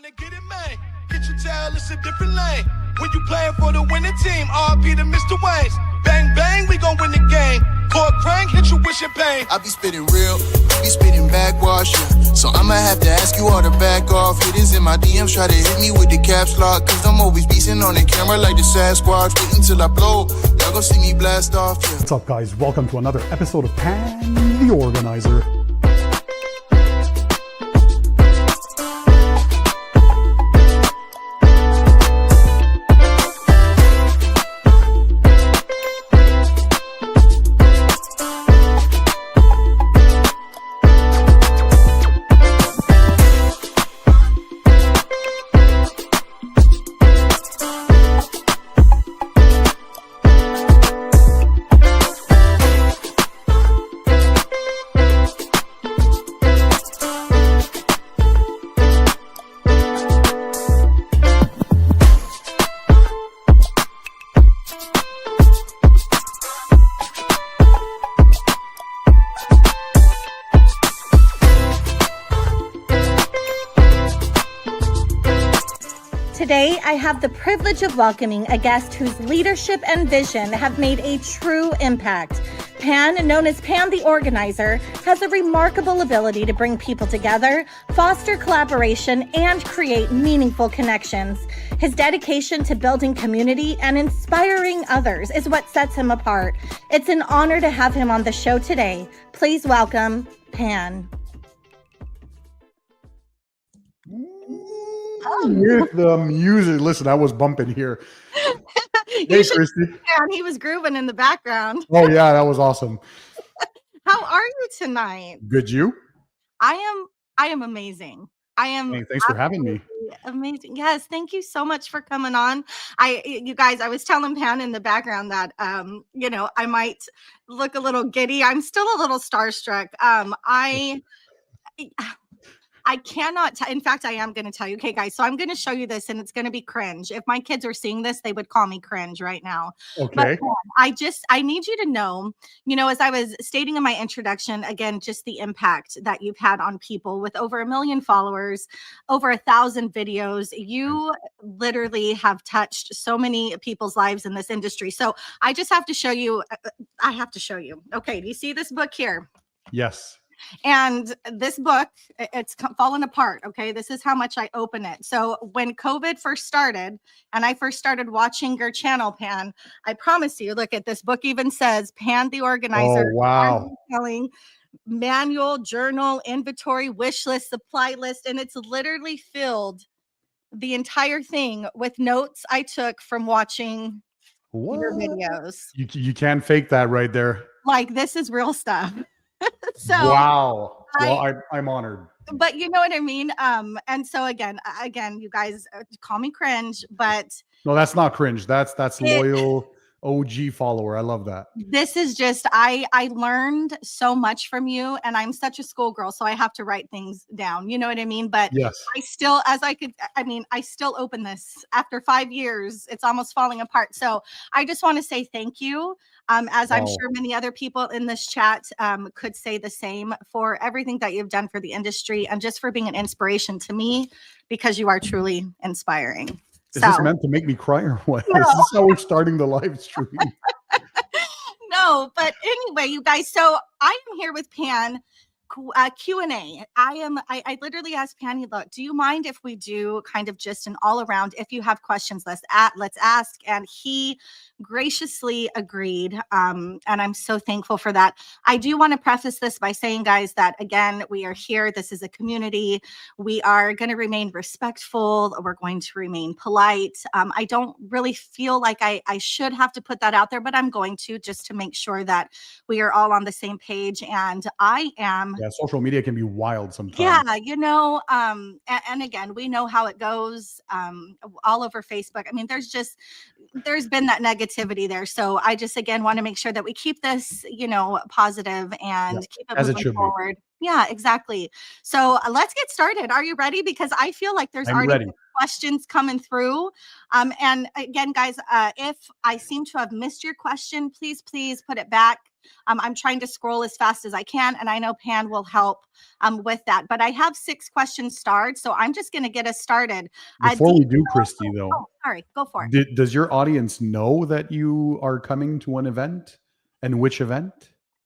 trying to get it, man. Get your tail, it's a different lane. When you playing for the winning team, RP to Mr. Wayne's. Bang, bang, we gon' win the game. Court crank, hit you with your pain. I be spitting real, be spitting backwash, yeah. So I'ma have to ask you all to back off. Hitters in my DMs try to hit me with the caps lock, cause I'm always beastin' on the camera like the Sasquatch. Waiting till I blow, y'all gon' see me blast off, yeah. What's up, guys? Welcome to another episode of Pan the Organizer. Today, I have the privilege of welcoming a guest whose leadership and vision have made a true impact. Pan, known as Pan the Organizer, has a remarkable ability to bring people together, foster collaboration, and create meaningful connections. His dedication to building community and inspiring others is what sets him apart. It's an honor to have him on the show today. Please welcome Pan. With the music. Listen, I was bumping here. Hey, Christy. And he was grooving in the background. Oh, yeah, that was awesome. How are you tonight? Good, you? I am amazing. Hey, thanks for having me. Amazing. Yes, thank you so much for coming on. You guys, I was telling Pan in the background that I might look a little giddy. I'm still a little starstruck. I cannot, in fact, I am going to tell you. Okay, guys, so I'm going to show you this and it's going to be cringe. If my kids are seeing this, they would call me cringe right now. Okay. But I need you to know, as I was stating in my introduction, again, just the impact that you've had on people with over 1 million followers, over 1,000 videos. You literally have touched so many people's lives in this industry. So I just have to show you. Okay, do you see this book here? Yes. And this book, it's fallen apart. Okay. This is how much I open it. So when COVID first started and I first started watching your channel, Pan, I promise you, look at this book even says Pan the Organizer. Oh, wow. Telling manual, journal, inventory, wish list, supply list. And it's literally filled the entire thing with notes I took from watching your videos. You can't fake that right there. Like, this is real stuff. So wow. Well, I'm honored. But you know what I mean? And so again, you guys call me cringe, but no, that's not cringe. That's loyal OG follower. I love that. This is just, I learned so much from you, and I'm such a schoolgirl, so I have to write things down. You know what I mean? But yes, I still open this after 5 years. It's almost falling apart. So I just want to say thank you. As I'm sure many other people in this chat could say the same, for everything that you've done for the industry and just for being an inspiration to me, because you are truly inspiring. Is this meant to make me cry or what? No. Is this how we're starting the live stream? No, but anyway, you guys, so I am here with Pan. Q&A. I literally asked Panny, look, do you mind if we do kind of just an all around, if you have questions, let's ask. And he graciously agreed. And I'm so thankful for that. I do want to preface this by saying, guys, that again, we are here. This is a community. We are going to remain respectful. We're going to remain polite. I don't really feel like I should have to put that out there, but I'm going to, just to make sure that we are all on the same page. And I am. Yeah, social media can be wild sometimes. Yeah, and again, we know how it goes all over Facebook. I mean, there's been that negativity there. So I just, again, want to make sure that we keep this, positive and keep it moving forward. Yeah, exactly. So let's get started. Are you ready? Because I feel like there's already questions coming through. And again, guys, if I seem to have missed your question, please put it back I'm trying to scroll as fast as I can, and I know Pan will help with that. But I have 6 questions starred, so I'm just going to get us started. Before we do, Christy, though, oh, sorry, go for it. does your audience know that you are coming to an event, and which event?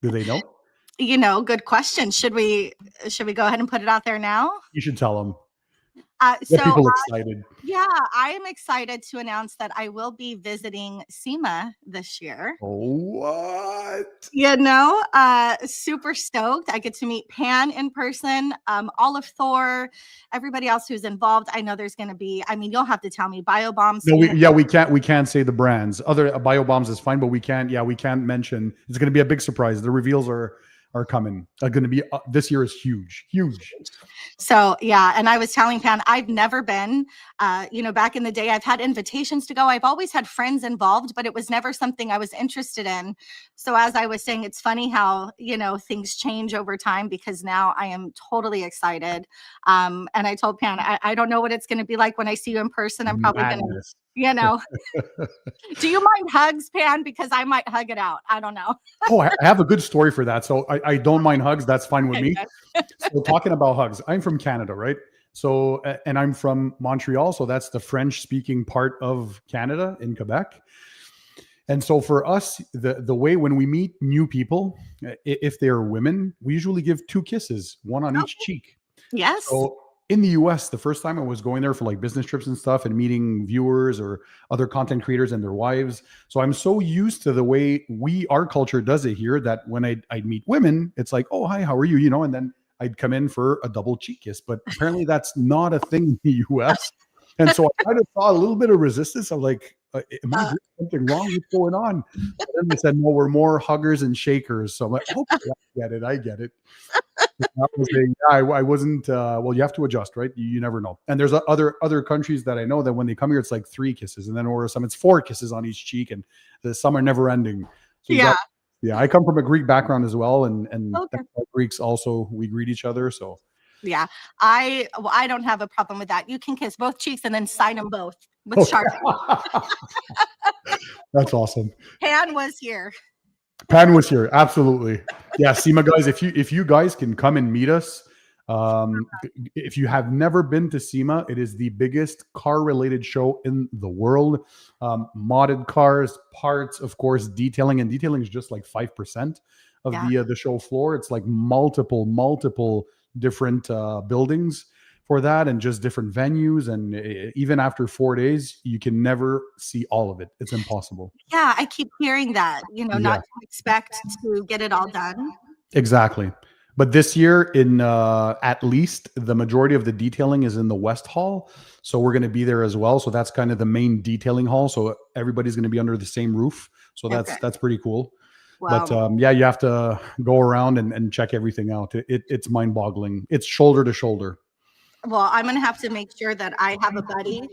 Do they know? Good question. Should we go ahead and put it out there now? You should tell them. So Get people excited. yeah, I am excited to announce that I will be visiting SEMA this year. Oh, what? Super stoked. I get to meet Pan in person, Olive Thor, everybody else who's involved. I know there's going to be, you'll have to tell me, Biobombs. No, we can't say the brands. Other Biobombs is fine, but we can't mention. It's going to be a big surprise. The reveals are coming. Going to be this year is huge. So yeah, and I was telling Pan, I've never been. Back in the day, I've had invitations to go. I've always had friends involved, but it was never something I was interested in. So as I was saying, it's funny how things change over time, because now I am totally excited. And I told Pan, I don't know what it's going to be like when I see you in person. I'm probably going to. Do you mind hugs, Pan? Because I might hug it out. I don't know. Oh, I have a good story for that. So I don't mind hugs. That's fine with me. So talking about hugs, I'm from Canada, right? So, and I'm from Montreal. So that's the French speaking part of Canada in Quebec. And so for us, the way when we meet new people, if they're women, we usually give 2 kisses, one on each cheek. Yes. So in the US, the first time I was going there for like business trips and stuff and meeting viewers or other content creators and their wives. So I'm so used to the way our culture does it here that when I'd meet women, it's like, oh, hi, how are you? And then I'd come in for a double cheek kiss. But apparently that's not a thing in the US. And so I kind of saw a little bit of resistance. I'm like, am I doing something wrong? What's going on? And then they said, no, we're more huggers and shakers. So I'm like, okay, I get it. I wasn't, well, you have to adjust, right? You never know. And there's other countries that I know that when they come here, it's like 3 kisses. And then or some, it's 4 kisses on each cheek. And some are never ending. So I come from a Greek background as well. And Greeks also, we greet each other. So yeah, I don't have a problem with that. You can kiss both cheeks and then sign them both with Sharpie. That's awesome. Pan was here. Absolutely. Yeah, SEMA guys, if you guys can come and meet us, if you have never been to SEMA, it is the biggest car-related show in the world. Modded cars, parts, of course, detailing, and detailing is just like 5% of the show floor. It's like multiple different buildings for that, and just different venues. And even after 4 days, you can never see all of it. It's impossible. Yeah, I keep hearing that, not to expect to get it all done. Exactly. But this year, in at least the majority of the detailing is in the West Hall. So we're going to be there as well. So that's kind of the main detailing hall. So everybody's going to be under the same roof. So that's pretty cool. Wow. But you have to go around and check everything out. It's mind-boggling. It's shoulder to shoulder. Well, I'm going to have to make sure that I have a buddy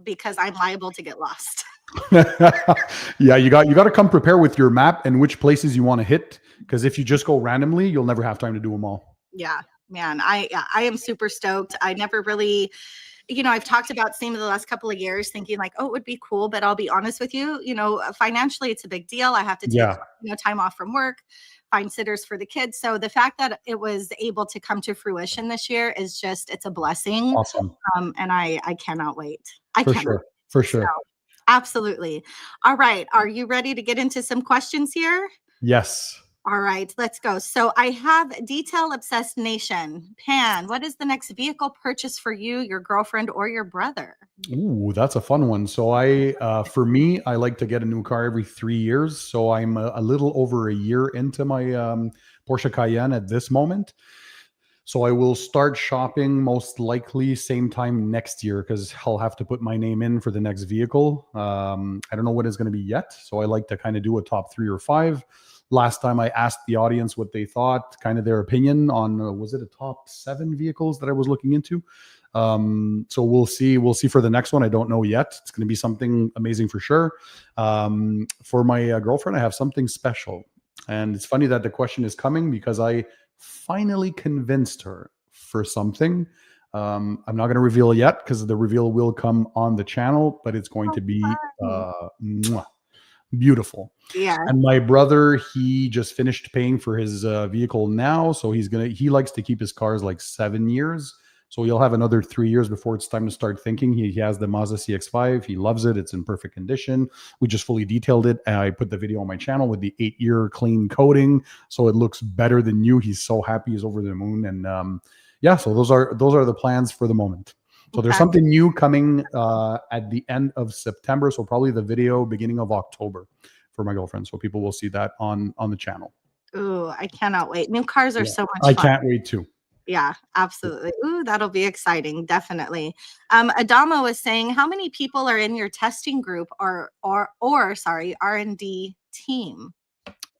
because I'm liable to get lost. Yeah, you got to come prepare with your map and which places you want to hit, because if you just go randomly, you'll never have time to do them all. Yeah, man, I am super stoked. I never really, I've talked about SEMA the last couple of years thinking like, oh, it would be cool, but I'll be honest with you, financially it's a big deal. I have to take time off from work, find sitters for the kids. So the fact that it was able to come to fruition this year is it's a blessing. Awesome. And I cannot wait. For sure. So, absolutely. All right. Are you ready to get into some questions here? Yes. All right, let's go. So I have Detail Obsessed Nation. Pan, what is the next vehicle purchase for you, your girlfriend, or your brother? Ooh, that's a fun one. So for me, I like to get a new car every 3 years. So I'm a little over a year into my Porsche Cayenne at this moment. So I will start shopping most likely same time next year, because I'll have to put my name in for the next vehicle. I don't know what it's going to be yet. So I like to kind of do a top 3 or 5. Last time I asked the audience what they thought, kind of their opinion on, was it a top 7 vehicles that I was looking into? So we'll see. We'll see for the next one. I don't know yet. It's going to be something amazing for sure. For my girlfriend, I have something special. And it's funny that the question is coming because I finally convinced her for something. I'm not going to reveal yet because the reveal will come on the channel, but it's going to be beautiful. Yeah. And my brother, he just finished paying for his vehicle now, so he likes to keep his cars like 7 years. So he'll have another 3 years before it's time to start thinking. He has the Mazda CX-5. He loves it. It's in perfect condition. We just fully detailed it. I put the video on my channel with the 8-year clean coating, so it looks better than new. He's so happy. He's over the moon. And yeah, so those are the plans for the moment. So there's something new coming at the end of September. So probably the video beginning of October for my girlfriend. So people will see that on the channel. Ooh, I cannot wait. New cars are so much I fun. can't wait too. Yeah, absolutely. Ooh, that'll be exciting. Definitely. Adamo was saying, how many people are in your testing group or sorry, R&D team?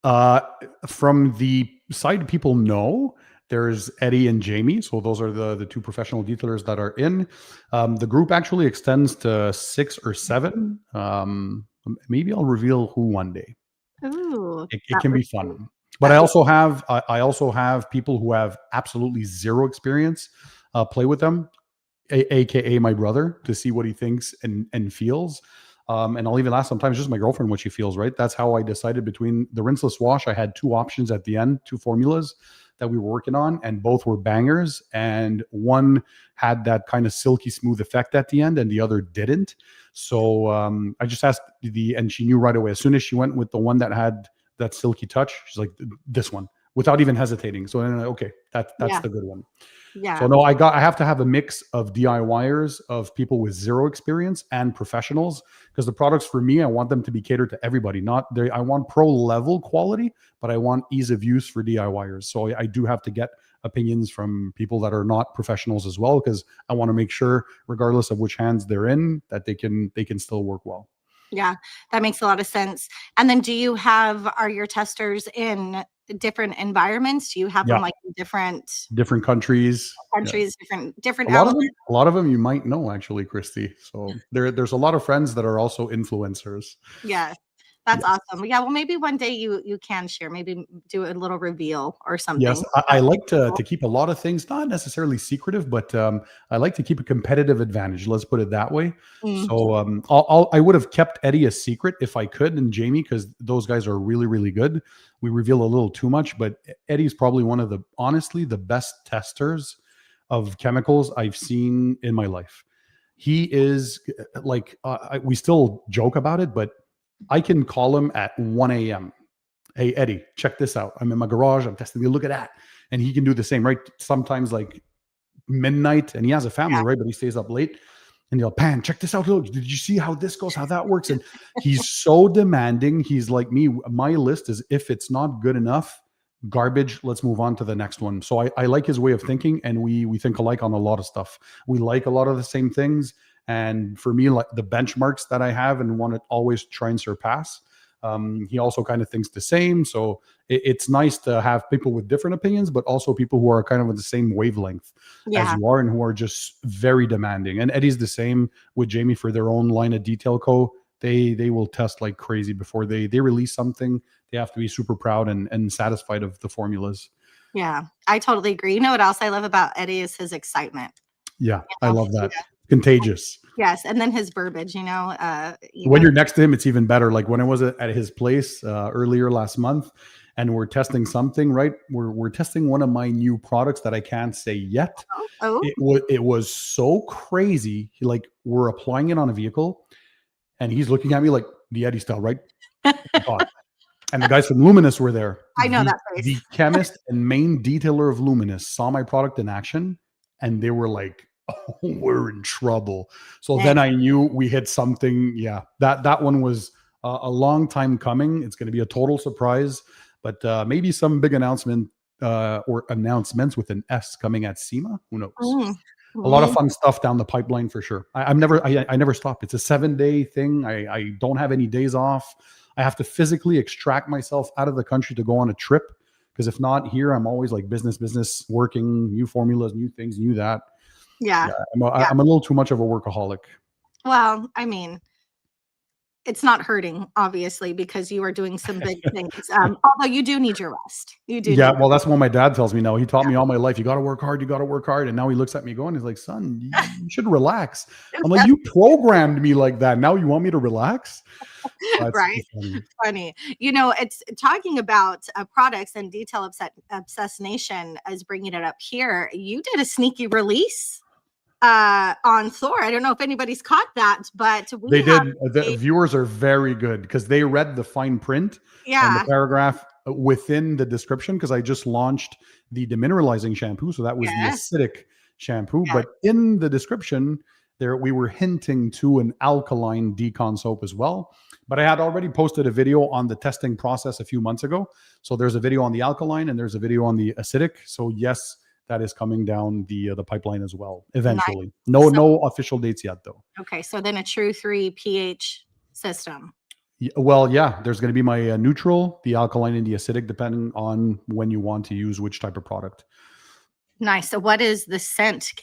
From the side people know, there's Eddie and Jamie. So those are the two professional detailers that are in. The group actually extends to 6 or 7. Maybe I'll reveal who one day. Ooh, It can be fun. But I also have people who have absolutely zero experience play with them, aka my brother, to see what he thinks and feels. And I'll even ask sometimes just my girlfriend what she feels, right? That's how I decided between the rinseless wash. I had 2 options at the end, 2 formulas that we were working on, and both were bangers. And one had that kind of silky smooth effect at the end and the other didn't. So I just asked and she knew right away. As soon as she went with the one that had that silky touch, she's like, this one, without even hesitating. So then, okay, that's the good one. Yeah. So no, I have to have a mix of DIYers, of people with zero experience, and professionals, because the products for me, I want them to be catered to everybody. I want pro level quality, but I want ease of use for DIYers. So I do have to get opinions from people that are not professionals as well, because I want to make sure, regardless of which hands they're in, that they can still work well. Yeah, that makes a lot of sense. And then are your testers in different environments? Do you have them like in different countries, different a lot of them you might know, actually, Christy. So there's a lot of friends that are also influencers. Yeah. That's awesome. Yeah, well, maybe one day you can share, maybe do a little reveal or something. Yes, I like to keep a lot of things, not necessarily secretive, but I like to keep a competitive advantage. Let's put it that way. So I would have kept Eddie a secret if I could, and Jamie, because those guys are really, really good. We reveal a little too much, but Eddie's probably one of honestly, the best testers of chemicals I've seen in my life. He is like, we still joke about it, but I can call him at 1 a.m. Hey, Eddie, check this out. I'm in my garage. I'm testing you. Look at that. And he can do the same, right? Sometimes like midnight, and he has a family, right? But he stays up late. And he'll, Pan, check this out. Look, did you see how this goes, how that works? And he's so demanding. He's like me. My list is, if it's not good enough, garbage, let's move on to the next one. So I like his way of thinking, and we think alike on a lot of stuff. We like a lot of the same things. And for me, like the benchmarks that I have and want to always try and surpass, he also kind of thinks the same. So it's nice to have people with different opinions, but also people who are kind of on the same wavelength as you are, and who are just very demanding. And Eddie's the same with Jamie for their own line of detail co. They will test like crazy before they release something. They have to be super proud and satisfied of the formulas. Yeah, I totally agree. You know what else I love about Eddie is his excitement. Yeah, I love that. Contagious. Yes, and then his verbiage, when you're next to him, it's even better. Like when I was at his place earlier last month, and we're testing something, right? We're testing one of my new products that I can't say yet. It was so crazy. We're applying it on a vehicle, and he's looking at me like the Eddie style, right? And the guys from Luminous were there. I know that face. The chemist and main detailer of Luminous saw my product in action, and they were like, oh, we're in trouble. So then I knew we hit something. Yeah, that one was a long time coming. It's going to be a total surprise, but maybe some big announcement or announcements with an S coming at SEMA. Who knows? A lot of fun stuff down the pipeline for sure. I never stop. It's a 7-day thing. I don't have any days off. I have to physically extract myself out of the country to go on a trip, because if not here, I'm always like business, working, new formulas, new things, new that. Yeah. I'm a little too much of a workaholic. Well, I mean, it's not hurting, obviously, because you are doing some big things. Although you do need your rest. You do. Yeah, Need well, that's what my dad tells me now. He taught me all my life, you got to work hard, you got to work hard. And now he looks at me going, he's like, son, you should relax. I'm like, you programmed me like that. Now you want me to relax? That's Right? funny. Funny. You know, it's talking about products, and Detail Obsessed Nation is bringing it up here. You did a sneaky release on Thor. I don't know if anybody's caught that, but we They have did. The viewers are very good because they read the fine print and the yeah. paragraph within the description, because I just launched the demineralizing shampoo. So that was the Yes. acidic shampoo. Yeah. But in the description, there we were hinting to an alkaline decon soap as well. But I had already posted a video on the testing process a few months ago. So there's a video on the alkaline and there's a video on the acidic. So yes, that is coming down the pipeline as well eventually. Nice. No official dates yet though. Okay, so then a true 3 pH system. Well, yeah, there's going to be my neutral, the alkaline, and the acidic, depending on when you want to use which type of product. Nice. So what is the scent?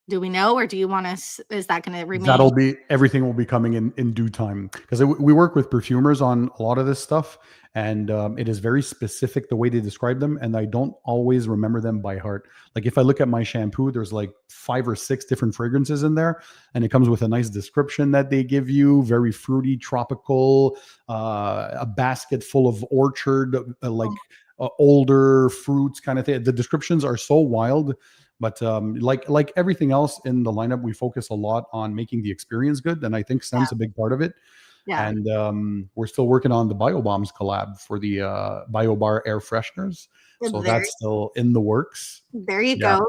Do we know, or do you want us, is that going to remain? Everything will be coming in due time, because we work with perfumers on a lot of this stuff, and it is very specific the way they describe them, and I don't always remember them by heart. Like if I look at my shampoo, there's like 5 or 6 different fragrances in there, and it comes with a nice description that they give you, very fruity, tropical, a basket full of orchard, older fruits kind of thing. The descriptions are so wild. But like everything else in the lineup, we focus a lot on making the experience good, and I think scent's a big part of it. Yeah. And we're still working on the BioBombs collab for the BioBar air fresheners, so that's still in the works. There you go.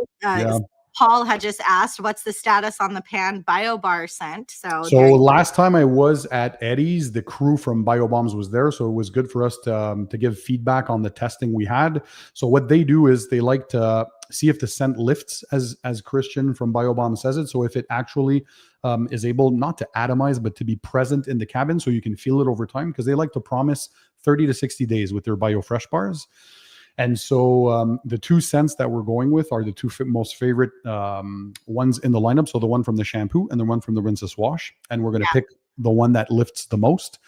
Paul had just asked, what's the status on the Pan BioBar scent? So last time I was at Eddie's, the crew from BioBombs was there, so it was good for us to give feedback on the testing we had. So what they do is they like to see if the scent lifts, as Christian from BioBomb says it. So if it actually is able not to atomize, but to be present in the cabin, so you can feel it over time, because they like to promise 30 to 60 days with their BioFresh bars. And so the 2 scents that we're going with are the 2 most favorite ones in the lineup. So the one from the shampoo and the one from the Rinseless wash. And we're going to pick the one that lifts the most.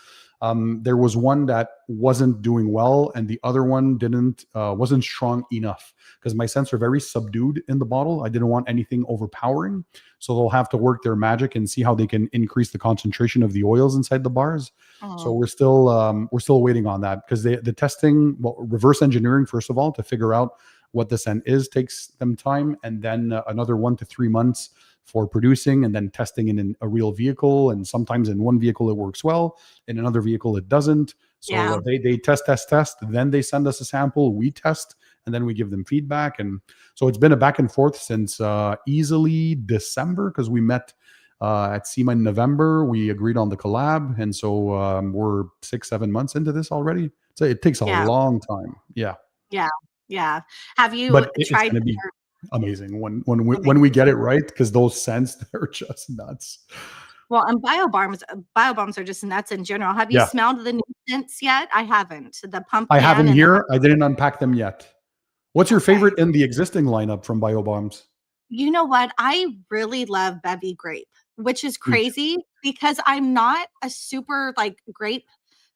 There was one that wasn't doing well, and the other one wasn't strong enough, because my scents are very subdued in the bottle. I didn't want anything overpowering. So they'll have to work their magic and see how they can increase the concentration of the oils inside the bars. So we're still waiting on that, because the testing, reverse engineering, first of all, to figure out what the scent is, takes them time, and then another 1 to 3 months for producing, and then testing in a real vehicle. And sometimes in one vehicle it works well, in another vehicle it doesn't. So they test, then they send us a sample, we test, and then we give them feedback. And so it's been a back and forth since easily December, because we met at SEMA in November. We agreed on the collab, and so we're 6-7 months into this already. So it takes a long time. Yeah. Have you tried? It's gonna be amazing when we get it right, because those scents, they're just nuts. Well, and BioBombs are just nuts in general. Have you smelled the new scents yet? I haven't. The pumpkin. I haven't here. I didn't unpack them yet. What's your favorite in the existing lineup from BioBombs? You know what? I really love Bevy Grape, which is crazy because I'm not a super grape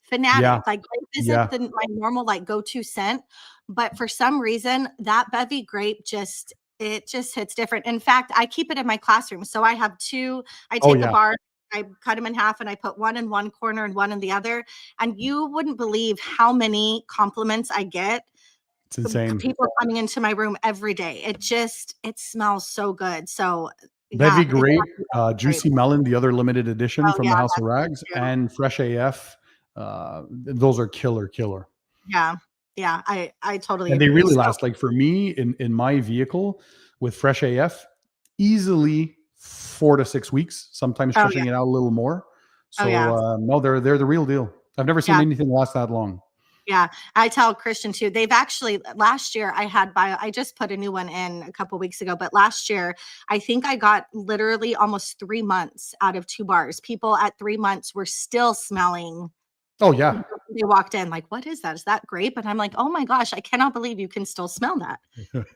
fanatic. Yeah. Like grape isn't my normal go-to scent, but for some reason that Bevy Grape just hits different. In fact, I keep it in my classroom. So I have 2. I take a bar, I cut them in half, and I put one in one corner and one in the other. And you wouldn't believe how many compliments I get. It's insane. People coming into my room every day. It smells so good. So Bevy Grape, Juicy Melon, the other limited edition from the House of Rags, and Fresh AF. Those are killer. Yeah, I totally and agree. They really last. Like for me, in my vehicle with Fresh AF, easily 4 to 6 weeks, sometimes stretching it out a little more. So no, they're the real deal. I've never seen anything last that long. Yeah, I tell Christian too. They've actually, last year I just put a new one in a couple weeks ago, but last year I think I got literally almost 3 months out of 2 bars. People at 3 months were still smelling. Oh yeah, they walked in like, what is that? Is that grape? And I'm like, oh my gosh, I cannot believe you can still smell that.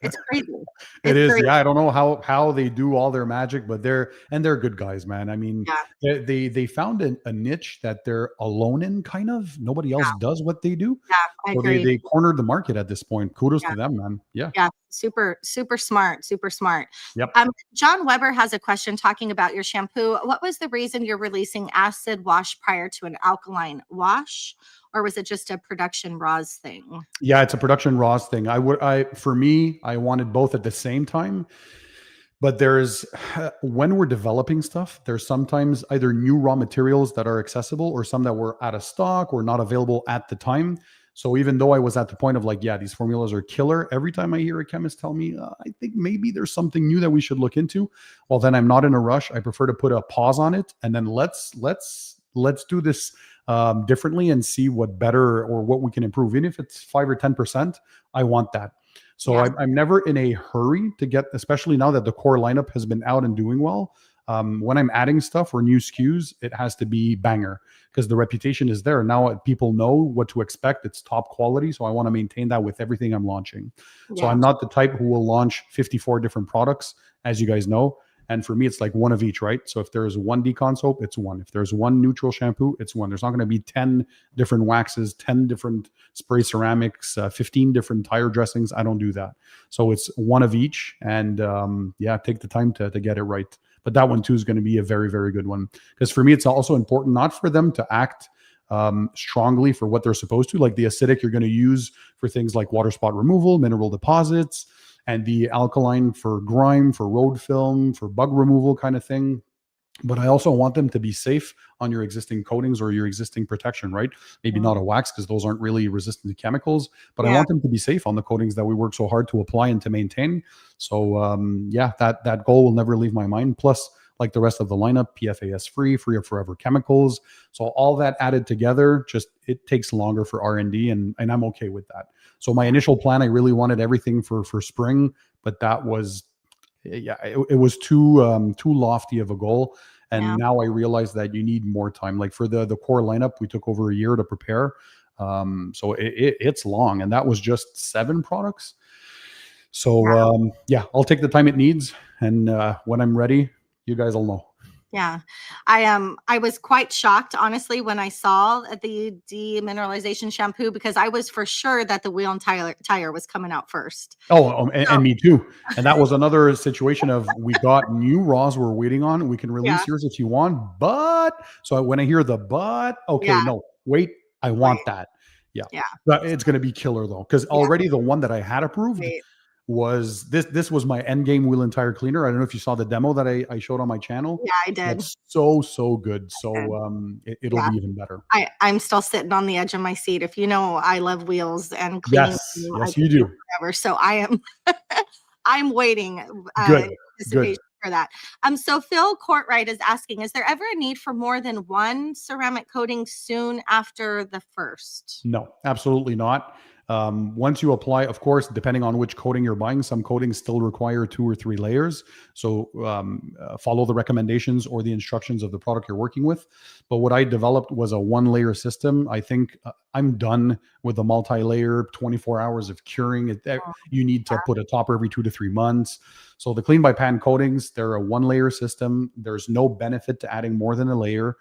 It's crazy. It It's is. crazy. Yeah, I don't know how they do all their magic, but they're good guys, man. I mean, Yeah. they found a niche that they're alone in, kind of. Nobody else does what they do. Yeah, I So agree. they cornered the market at this point. Kudos Yeah. to them, man. Yeah. Yeah, super, super smart, super smart. Yep. John Weber has a question talking about your shampoo. What was the reason you're releasing acid wash prior to an alkaline wash? Or was it just a production raws thing? Yeah, it's a production raws thing. For me, I wanted both at the same time. But there's when we're developing stuff, there's sometimes either new raw materials that are accessible or some that were out of stock or not available at the time. So even though I was at the point of like, yeah, these formulas are killer, every time I hear a chemist tell me, I think maybe there's something new that we should look into. Well, then I'm not in a rush. I prefer to put a pause on it, and then let's do this differently and see what better or what we can improve. Even if it's 5 or 10%, I want that. So Yeah. I'm never in a hurry to get, especially now that the core lineup has been out and doing well. When I'm adding stuff or new SKUs, it has to be banger because the reputation is there. Now people know what to expect. It's top quality. So I want to maintain that with everything I'm launching. So Yeah. I'm not the type who will launch 54 different products, as you guys know. And for me, it's like one of each, right? So if there's one decon soap, it's one. If there's one neutral shampoo, it's one. There's not going to be 10 different waxes, 10 different spray ceramics, 15 different tire dressings. I don't do that. So it's one of each. And take the time to get it right. But that one too is going to be a very, very good one. Because for me, it's also important not for them to act strongly for what they're supposed to. Like the acidic you're going to use for things like water spot removal, mineral deposits, and the alkaline for grime, for road film, for bug removal kind of thing. But I also want them to be safe on your existing coatings or your existing protection, right? Maybe not a wax because those aren't really resistant to chemicals, but I want them to be safe on the coatings that we work so hard to apply and to maintain. So that goal will never leave my mind. Plus, like the rest of the lineup, PFAS free of forever chemicals. So all that added together, just it takes longer for R&D, and I'm okay with that. So my initial plan, I really wanted everything for spring, but that was, it was too lofty of a goal. And now I realize that you need more time. Like for the core lineup, we took over a year to prepare. So it's long, and that was just 7 products. So I'll take the time it needs, and when I'm ready, you guys will know. Yeah, I was quite shocked, honestly, when I saw the demineralization shampoo, because I was for sure that the wheel and tire was coming out first. And me too. And that was another situation of we got new raws we're waiting on. We can release yours if you want, but so when I hear the but, no, wait, I want that. Yeah. But it's going to be killer though, because already the one that I had approved was this was my end game wheel and tire cleaner. I don't know if you saw the demo that I showed on my channel. Yeah, I did. It's so good. So it'll be even better. I'm still sitting on the edge of my seat. If you know, I love wheels and cleaning. Yes, you do. Forever. So I am I'm waiting good for that. So Phil Courtright is asking, is there ever a need for more than one ceramic coating soon after the first? No, absolutely not. Once you apply, of course, depending on which coating you're buying, some coatings still require 2 or 3 layers. So follow the recommendations or the instructions of the product you're working with. But what I developed was a 1-layer system. I think I'm done with the multi-layer 24 hours of curing. You need to put a topper every 2 to 3 months. So the clean by pan coatings, they're a 1-layer system. There's no benefit to adding more than a layer.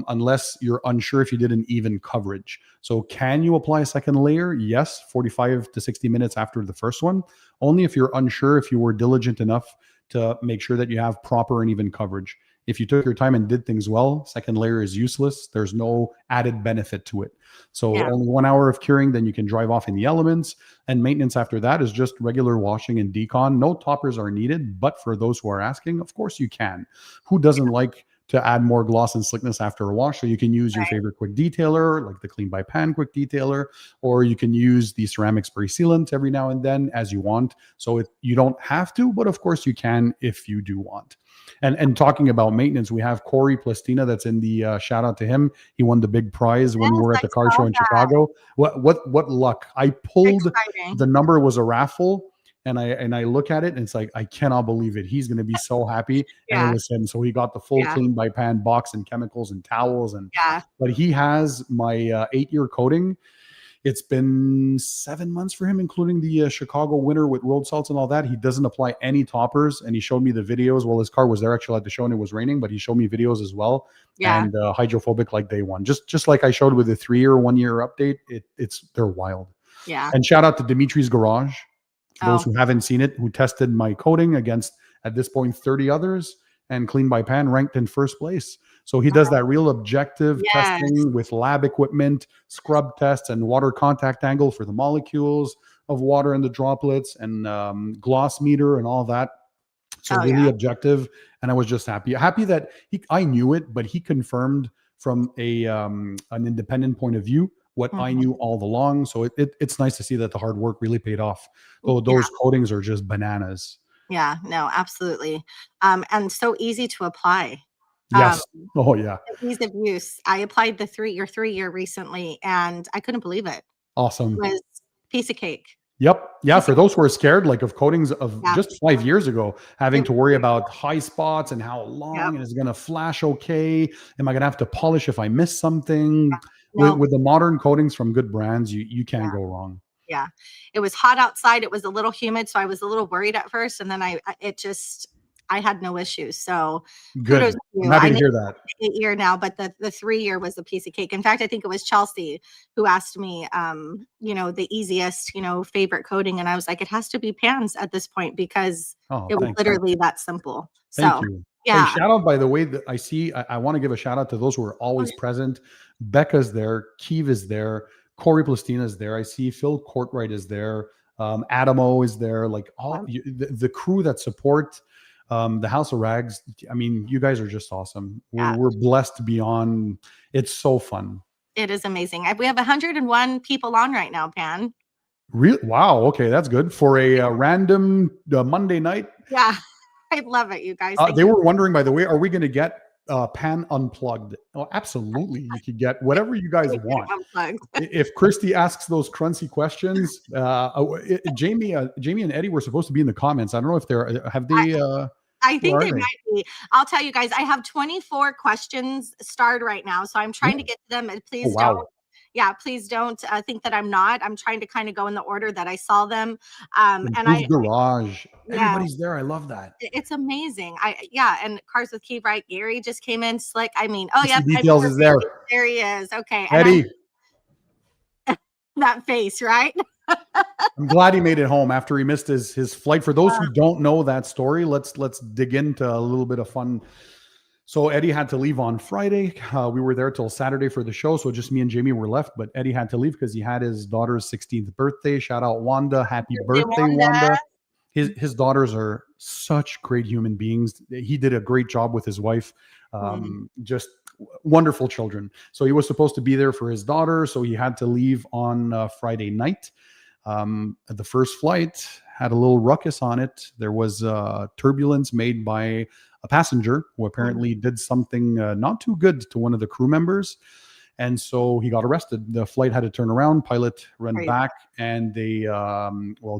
Unless you're unsure if you did an even coverage. So can you apply a second layer? Yes, 45 to 60 minutes after the first one. Only if you're unsure, if you were diligent enough to make sure that you have proper and even coverage. If you took your time and did things well, second layer is useless. There's no added benefit to it. So only 1 hour of curing, then you can drive off in the elements. And maintenance after that is just regular washing and decon. No toppers are needed, but for those who are asking, of course you can. Who doesn't like to add more gloss and slickness after a wash? So you can use your favorite quick detailer, like the Clean by Pan quick detailer, or you can use the ceramic spray sealant every now and then as you want. So you don't have to, but of course you can if you do want. And talking about maintenance, we have Corey Plastina that's in the shout out to him. He won the big prize when we were at the car show in Chicago. What luck. I pulled the number was a raffle. and I look at it and it's like, I cannot believe it. He's going to be so happy. And it Yeah. was him. So he got the full Yeah. clean by pan box and chemicals and towels. And, Yeah. but he has my 8-year coating. It's been 7 months for him, including the Chicago winter with road salts and all that. He doesn't apply any toppers, and he showed me the videos. Well, his car was there actually at the show, and it was raining, but he showed me videos as well. Yeah. And hydrophobic like day one, just like I showed with the 3-year, 1-year update. They're wild. Yeah. And shout out to Dimitri's Garage, for those Oh. who haven't seen it, who tested my coating against at this point 30 others, and Clean by Pan ranked in first place. So he does that real objective Yes. testing with lab equipment, scrub tests, and water contact angle for the molecules of water and the droplets, and gloss meter and all that. So Oh, really yeah. objective. And I was just happy that I knew it, but he confirmed from an independent point of view what I Mhm. knew all along. So it's nice to see that the hard work really paid off. So those coatings are just bananas. Yeah, no, absolutely. And so easy to apply. Yes. Oh yeah. The ease of use. I applied your 3-year recently, and I couldn't believe it. It Awesome. was piece of cake. Yep. Yeah. For those who are scared, like of coatings of Yeah. just 5 years ago, having It to worry about high spots and how long, Yep. and is it going to flash okay? Am I going to have to polish if I miss something? No. With the modern coatings from good brands, you can't Yeah. go wrong. Yeah. It was hot outside. It was a little humid, so I was a little worried at first, and then I had no issues. So Good. kudos to you. I'm happy I to know hear that. it's 8-year now, but the 3-year was a piece of cake. In fact, I think it was Chelsea who asked me, the easiest, favorite coating, and I was like, it has to be Pans at this point, because Oh, it was thanks. literally that simple. Thank So you. yeah. Hey, shout out, by the way, that I see. I want to give a shout out to those who are always present. Becca's there. Keeve is there. Corey Plastina is there. I see Phil Courtwright is there. Adamo is there. Like the crew that support the House of Rags. I mean, you guys are just awesome. We're blessed beyond. It's so fun. It is amazing. We have 101 people on right now, Pan. Real wow. Okay, that's good for a random Monday night. Yeah. I love it, you guys. They were wondering, by the way, are we going to get Pan Unplugged? Oh, absolutely. You could get whatever you guys want. If Christy asks those crunchy questions, Jamie and Eddie were supposed to be in the comments. I don't know if I think they might be. I'll tell you guys, I have 24 questions starred right now, so I'm trying to get to them. And please don't. Yeah, please don't think that I'm not. I'm trying to kind of go in the order that I saw them. Garage. Everybody's there. I love that. It's amazing. And Cars with Keeve, right? Gary just came in slick. I mean, details is there. There he is. Okay. Eddie. That face, right? I'm glad he made it home after he missed his flight. For those who don't know that story, let's dig into a little bit of fun. So Eddie had to leave on Friday. We were there till Saturday for the show. So just me and Jamie were left, but Eddie had to leave because he had his daughter's 16th birthday. Shout out Wanda. Happy birthday, Wanda. His daughters are such great human beings. He did a great job with his wife. Just wonderful children. So he was supposed to be there for his daughter. So he had to leave on Friday night. The first flight had a little ruckus on it. There was turbulence made by a passenger who apparently did something not too good to one of the crew members. And so he got arrested. The flight had to turn around. Pilot ran back, and they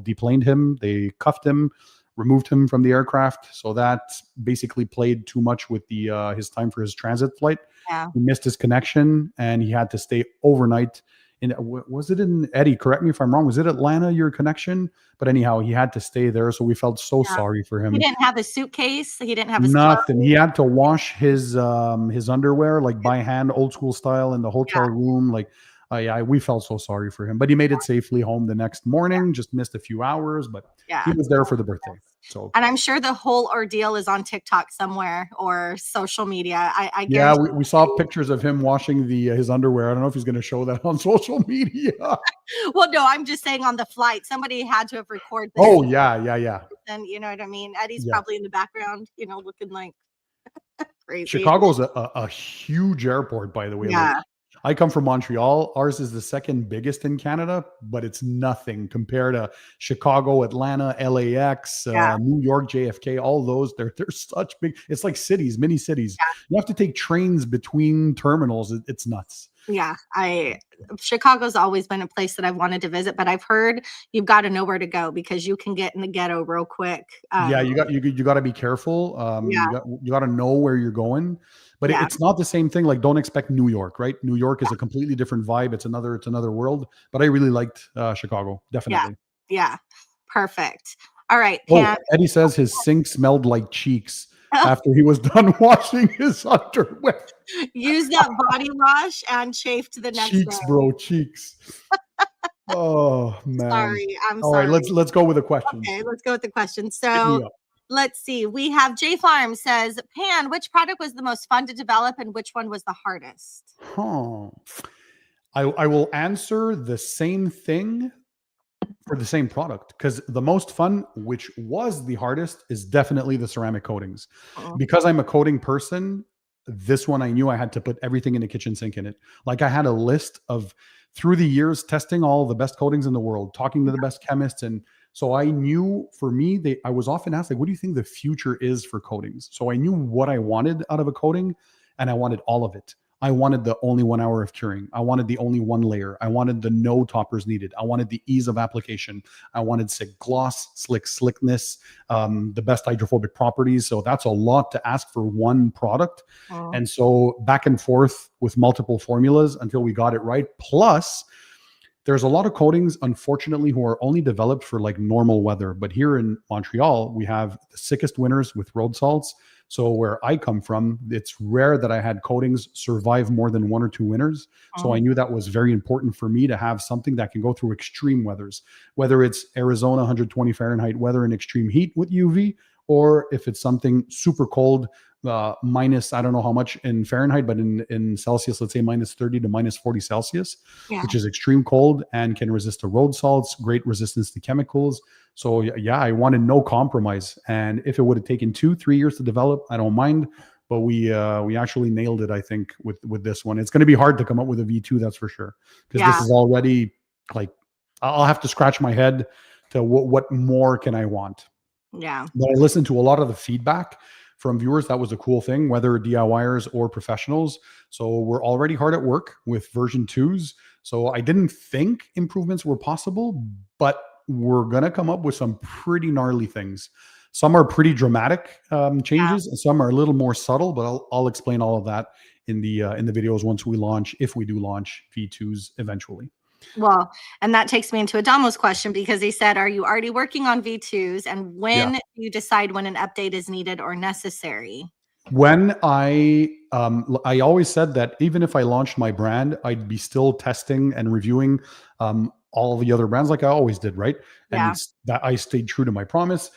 deplaned him. They cuffed him, removed him from the aircraft. So that basically played too much with his time for his transit flight. Yeah. He missed his connection, and he had to stay overnight. Was it in Eddie? Correct me if I'm wrong. Was it Atlanta, your connection? But anyhow, he had to stay there. So we felt so sorry for him. He didn't have a suitcase. He didn't have his nothing. clothes. He had to wash his underwear like by hand, old school style, in the hotel room. Like, we felt so sorry for him. But he made it safely home the next morning. Just missed a few hours, but he was there for the birthday. So, and I'm sure the whole ordeal is on TikTok somewhere or social media. I guarantee. We saw pictures of him washing his underwear. I don't know if he's going to show that on social media. Well, no, I'm just saying on the flight, somebody had to have recorded this. Oh, yeah. And you know what I mean? Eddie's probably in the background, looking like crazy. Chicago's a huge airport, by the way. Yeah. Like, I come from Montreal. Ours is the second biggest in Canada, but it's nothing compared to Chicago, Atlanta, LAX, New York, JFK, all those. They're such big. It's like cities, mini cities. Yeah. You have to take trains between terminals. It's nuts. Yeah, Chicago's always been a place that I've wanted to visit, but I've heard you've got to know where to go because you can get in the ghetto real quick. Yeah, you got to be careful. Yeah, You got to know where you're going, but yeah, it's not the same thing. Like, don't expect New York, right? New York is a completely different vibe. It's another world. But I really liked Chicago, yeah, definitely. yeah. Perfect. All right, Oh, Pan. Eddie says his sink smelled like cheeks after he was done washing his underwear. Use that body wash and chafed the next Cheeks, day. bro, cheeks. Oh man. Sorry, I'm All right, sorry. let's go with the questions. Okay, let's go with the question. Hit So me up. let's see. We have J Farm says, Pan, which product was the most fun to develop and which one was the hardest? Huh. I will answer the same thing for the same product because the most fun, which was the hardest, is definitely the ceramic coatings. Uh-uh. Because I'm a coating person, this one I knew I had to put everything in the kitchen sink in it. Like I had a list of through the years testing all the best coatings in the world, talking to the best chemists, and so I knew for me, I was often asked like, "What do you think the future is for coatings?" So I knew what I wanted out of a coating, and I wanted all of it. I wanted the only 1 hour of curing. I wanted the only one layer. I wanted the no toppers needed. I wanted the ease of application. I wanted slick gloss, slickness, the best hydrophobic properties. So that's a lot to ask for one product. Uh-uh. And so back and forth with multiple formulas until we got it right. Plus, there's a lot of coatings, unfortunately, who are only developed for like normal weather. But here in Montreal, we have the sickest winters with road salts. So where I come from, it's rare that I had coatings survive more than 1 or 2 winters. So I knew that was very important for me to have something that can go through extreme weathers, whether it's Arizona 120 Fahrenheit weather and extreme heat with UV, or if it's something super cold, minus, I don't know how much in Fahrenheit, but in Celsius, let's say minus 30 to minus 40 Celsius, Yeah. which is extreme cold and can resist to road salts, great resistance to chemicals. So yeah, I wanted no compromise. And if it would have taken 2-3 years to develop, I don't mind. But we actually nailed it, I think, with this one. It's going to be hard to come up with a V2, that's for sure, because this is already like I'll have to scratch my head to what more can I want. Yeah. But I listened to a lot of the feedback from viewers. That was a cool thing, whether DIYers or professionals. So we're already hard at work with version 2s. So I didn't think improvements were possible, but we're going to come up with some pretty gnarly things. Some are pretty dramatic changes, and some are a little more subtle, but I'll explain all of that in the videos once we launch, if we do launch V2s eventually. Well, and that takes me into Adamo's question because he said, are you already working on V2s? And when you decide when an update is needed or necessary? When I always said that even if I launched my brand, I'd be still testing and reviewing all of the other brands like I always did, right? Yeah. And that I stayed true to my promise.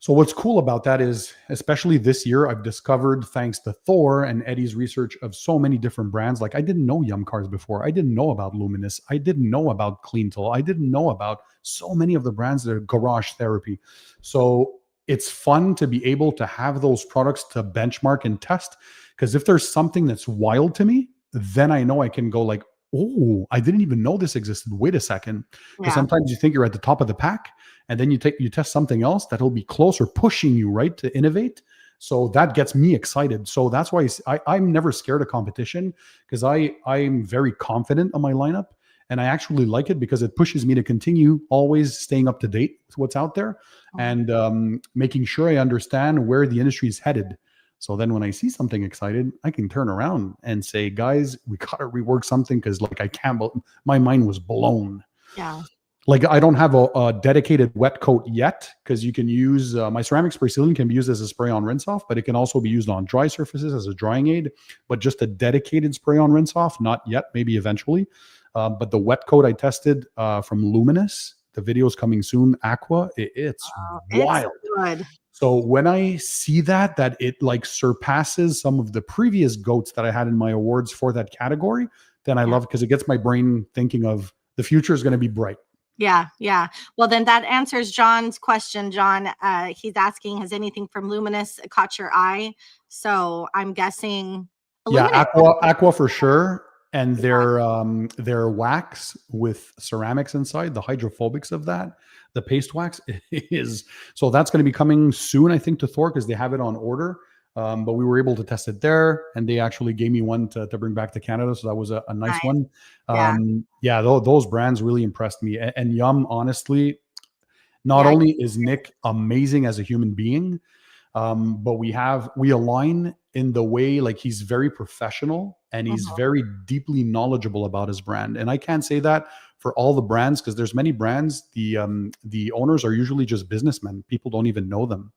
So what's cool about that is, especially this year, I've discovered, thanks to Thor and Eddie's research of so many different brands. Like I didn't know Yum Cars before. I didn't know about Luminous. I didn't know about Cleantel. I didn't know about so many of the brands that are garage therapy. So it's fun to be able to have those products to benchmark and test. Because if there's something that's wild to me, then I know I can go like, oh, I didn't even know this existed. Wait a second. Because sometimes you think you're at the top of the pack, and then you test something else that'll be closer, pushing you right to innovate. So that gets me excited. So that's why I'm never scared of competition, because I'm very confident on my lineup, and I actually like it because it pushes me to continue always staying up to date with what's out there and making sure I understand where the industry is headed. So then when I see something excited, I can turn around and say, guys, we got to rework something because like I can't, my mind was blown. Yeah. Like I don't have a dedicated wet coat yet, because you can use my ceramic spray sealant can be used as a spray on rinse off, but it can also be used on dry surfaces as a drying aid, but just a dedicated spray on rinse off, not yet, maybe eventually. But the wet coat I tested from Luminous, the video is coming soon, Aqua, it's wild. It's good. So when I see that it like surpasses some of the previous goats that I had in my awards for that category, then I love it because it gets my brain thinking of the future is going to be bright. Yeah. Yeah. Well, then that answers John's question. John, he's asking, has anything from Luminous caught your eye? So I'm guessing. Yeah, Aqua for sure. And their wax with ceramics inside, the hydrophobics of that, the paste wax is, so that's going to be coming soon, I think, to Thor, because they have it on order. but we were able to test it there, and they actually gave me one to bring back to Canada. So that was a nice Nice. one. Yeah. Yeah, those brands really impressed me. And Yum, honestly, not Yeah. only is Nick amazing as a human being, but we align in the way, like, he's very professional and he's Mhm. very deeply knowledgeable about his brand. And I can't say that for all the brands, because there's many brands, the owners are usually just businessmen. People don't even know them.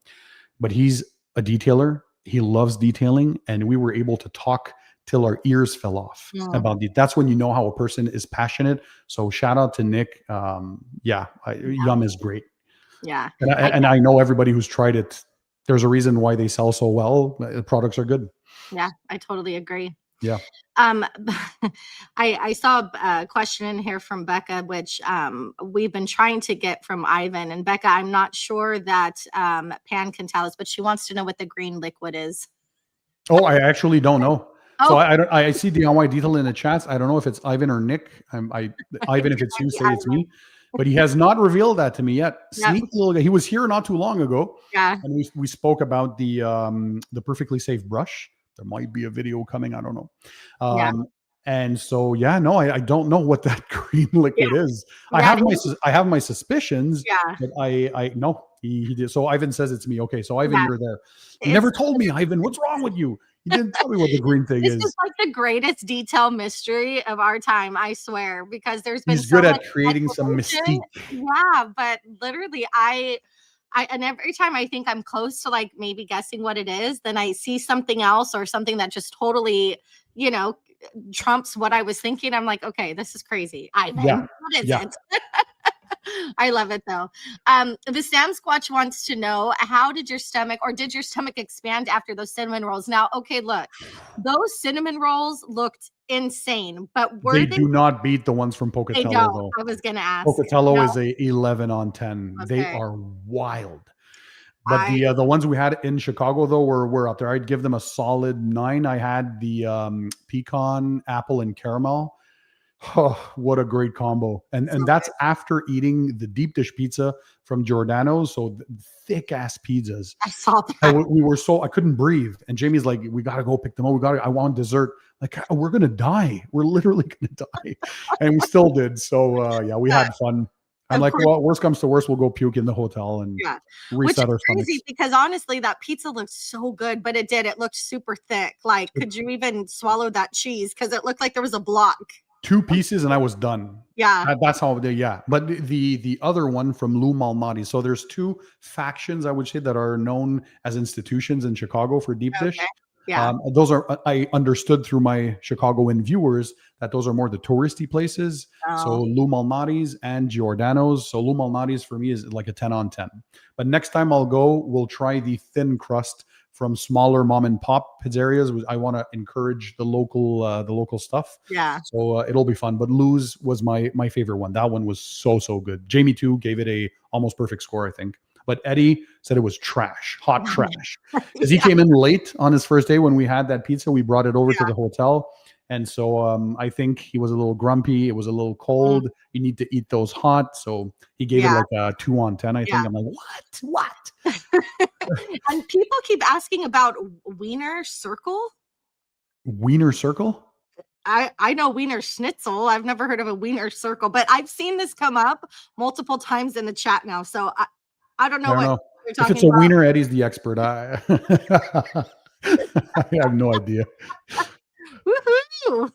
But he's a detailer. He loves detailing, and we were able to talk till our ears fell off Mm. about it. That's when you know how a person is passionate. So shout out to Nick. Yum is great. Yeah. And I know everybody who's tried it, there's a reason why they sell so well. The products are good. Yeah, I totally agree. Yeah. I saw a question in here from Becca, which we've been trying to get from Ivan. And Becca, I'm not sure that Pan can tell us, but she wants to know what the green liquid is. Oh, I actually don't know. So Oh. I see DIY detail in the chats. I don't know if it's Ivan or Nick. Ivan, if it's you, say it's me. But he has not revealed that to me yet. Yep. Sneaky little guy. He was here not too long ago. Yeah. And we spoke about the perfectly safe brush. There might be a video coming. I don't know. Yeah. And so, yeah, no, I don't know what that green liquid is. I have my suspicions. Yeah. But I no, he did. So Ivan says it's me. Okay, so Ivan, Yeah. you're there. You never told me, Ivan. What's wrong with you? You didn't tell me what the green thing This is. is like the greatest detail mystery of our time, I swear, because there's been He's so good much at creating some speculation. mystique. Yeah, but literally I and every time I think I'm close to like maybe guessing what it is, then I see something else or something that just totally, trumps what I was thinking. I'm like, okay, this is crazy. Ivan, Yeah. what is Yeah. it? I love it though. The Sam Squatch wants to know, did your stomach expand after those cinnamon rolls? Now, okay, look, those cinnamon rolls looked insane, but They do not beat the ones from they Pocatello, don't. though. I was gonna ask. Pocatello No. is a 11 on 10. They Okay. are wild. But the ones we had in Chicago, though, were up there. I'd give them a solid 9. I had the pecan, apple, and caramel. Oh, what a great combo. And that's after eating the deep dish pizza from Giordano's. So thick ass pizzas. I saw that. I couldn't breathe. And Jamie's like, we got to go pick them up. I want dessert. Like, we're going to die. We're literally going to die. And we still did. So yeah, we had fun. I'm like, well, worst comes to worst, we'll go puke in the hotel and reset our stomachs. Crazy because honestly, that pizza looked so good, but it looked super thick. Like, could you even swallow that cheese? Because it looked like there was a block. 2 pieces and I was done. Yeah. That's how they, But the other one from Lou Malnati. So there's 2 factions, I would say, that are known as institutions in Chicago for deep dish. Yeah. Those are, I understood through my Chicagoan viewers that those are more the touristy places. Oh. So Lou Malnati's and Giordano's. So Lou Malnati's for me is like a 10 on 10. But next time I'll go, we'll try the thin crust from smaller mom and pop pizzerias. I want to encourage the local stuff. Yeah. So it'll be fun. But Lou's was my favorite one. That one was so good. Jamie too gave it a almost perfect score, I think. But Eddie said it was trash, hot trash. Because he came in late on his first day when we had that pizza. We brought it over to the hotel. And so I think he was a little grumpy. It was a little cold. You need to eat those hot. So he gave it like a 2 on 10, I think. I'm like, what? And people keep asking about Wiener Circle. Wiener Circle? I know Wiener Schnitzel. I've never heard of a Wiener Circle, but I've seen this come up multiple times in the chat now. So I don't know what you're talking about. If it's a wiener, Eddie's the expert. I have no idea. Woohoo!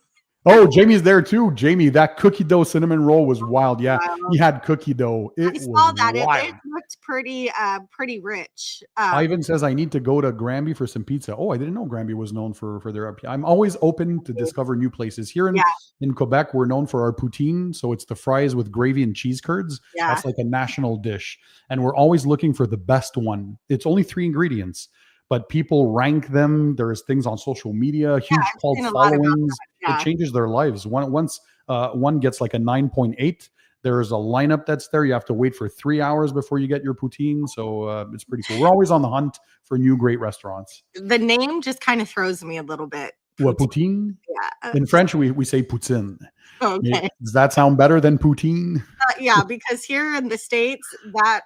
Oh, Jamie's there too. Jamie, that cookie dough cinnamon roll was wild. Yeah, he had cookie dough. I saw that. It looked pretty rich. Ivan says I need to go to Granby for some pizza. Oh, I didn't know Granby was known for their. I'm always open to discover new places. Here in Quebec, we're known for our poutine. So it's the fries with gravy and cheese curds. Yeah. That's like a national dish. And we're always looking for the best one. It's only 3 ingredients, but people rank them. There's things on social media, huge cult followings. It changes their lives. Once one gets like a 9.8, there's a lineup that's there. You have to wait for 3 hours before you get your poutine. So it's pretty cool. We're always on the hunt for new great restaurants. The name just kind of throws me a little bit. What, poutine? Yeah. In French, we say poutine. Okay. Does that sound better than poutine? Yeah, because here in the States, that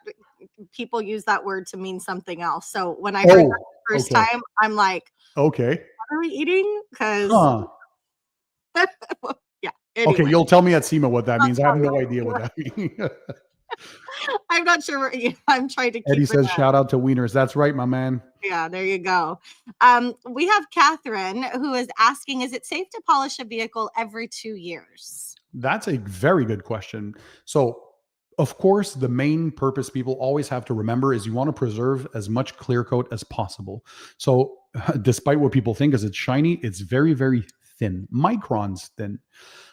people use that word to mean something else. So when I heard that the first Okay. time, I'm like, Okay. what are we eating? Because Huh. yeah. Okay, Anyway, you'll tell me at SEMA what that I'll means. I have tell no you. idea what that means. I'm not sure. I'm trying to Eddie keep it. says, shout out to Wieners. That's right, my man. Yeah, there you go. We have Catherine who is asking, is it safe to polish a vehicle every 2 years? That's a very good question. So, of course, the main purpose people always have to remember is you want to preserve as much clear coat as possible. So, despite what people think is it's shiny, it's very, very thin, microns thin.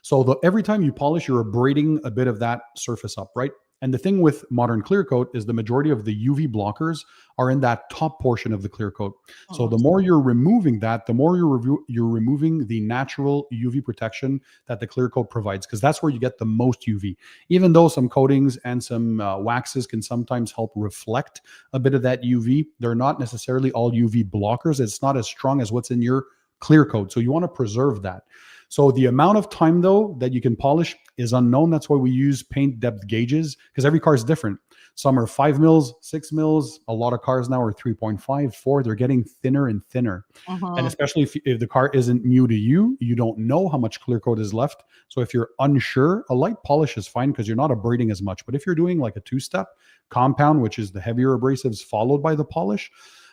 So, every time you polish, you're abrading a bit of that surface up, right? And the thing with modern clear coat is the majority of the UV blockers are in that top portion of the clear coat. So the more you're removing that, the more you're removing the natural UV protection that the clear coat provides, because that's where you get the most UV. Even though some coatings and some waxes can sometimes help reflect a bit of that UV, they're not necessarily all UV blockers. It's not as strong as what's in your clear coat. So you want to preserve that. So the amount of time, though, that you can polish is unknown. That's why we use paint depth gauges, because every car is different. Some are 5 mils, 6 mils. A lot of cars now are 3.5, 4. They're getting thinner and thinner. And especially if the car isn't new to you, you don't know how much clear coat is left. So if you're unsure, a light polish is fine because you're not abrading as much. But if you're doing like a 2-step compound, which is the heavier abrasives followed by the polish,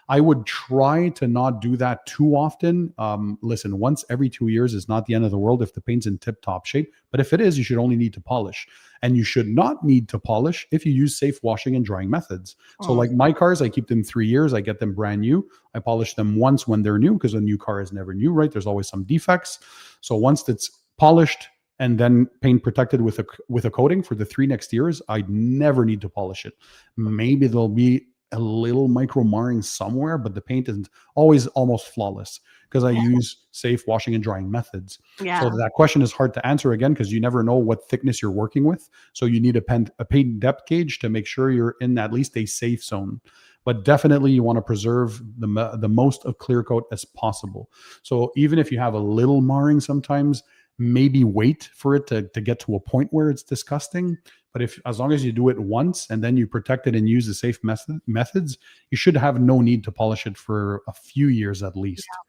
I would try to not do that too often. Listen, once every 2 years is not the end of the world if the paint's in tip-top shape. But if it is, you should only need to polish. And you should not need to polish if you use safe washing and drying methods. So like my cars, I keep them 3 years. I get them brand new. I polish them once when they're new, because a new car is never new, right? There's always some defects. So once it's polished and then paint protected with a coating for the 3 next years, I'd never need to polish it. Maybe there'll be a little micro marring somewhere, but the paint is always almost flawless because I use safe washing and drying methods. Yeah. So that question is hard to answer again, because you never know what thickness you're working with. So you need a paint depth gauge to make sure you're in at least a safe zone. But definitely you want to preserve the most of clear coat as possible. So even if you have a little marring sometimes, maybe wait for it to get to a point where it's disgusting. But as long as you do it once and then you protect it and use the safe methods, you should have no need to polish it for a few years at least. Yeah.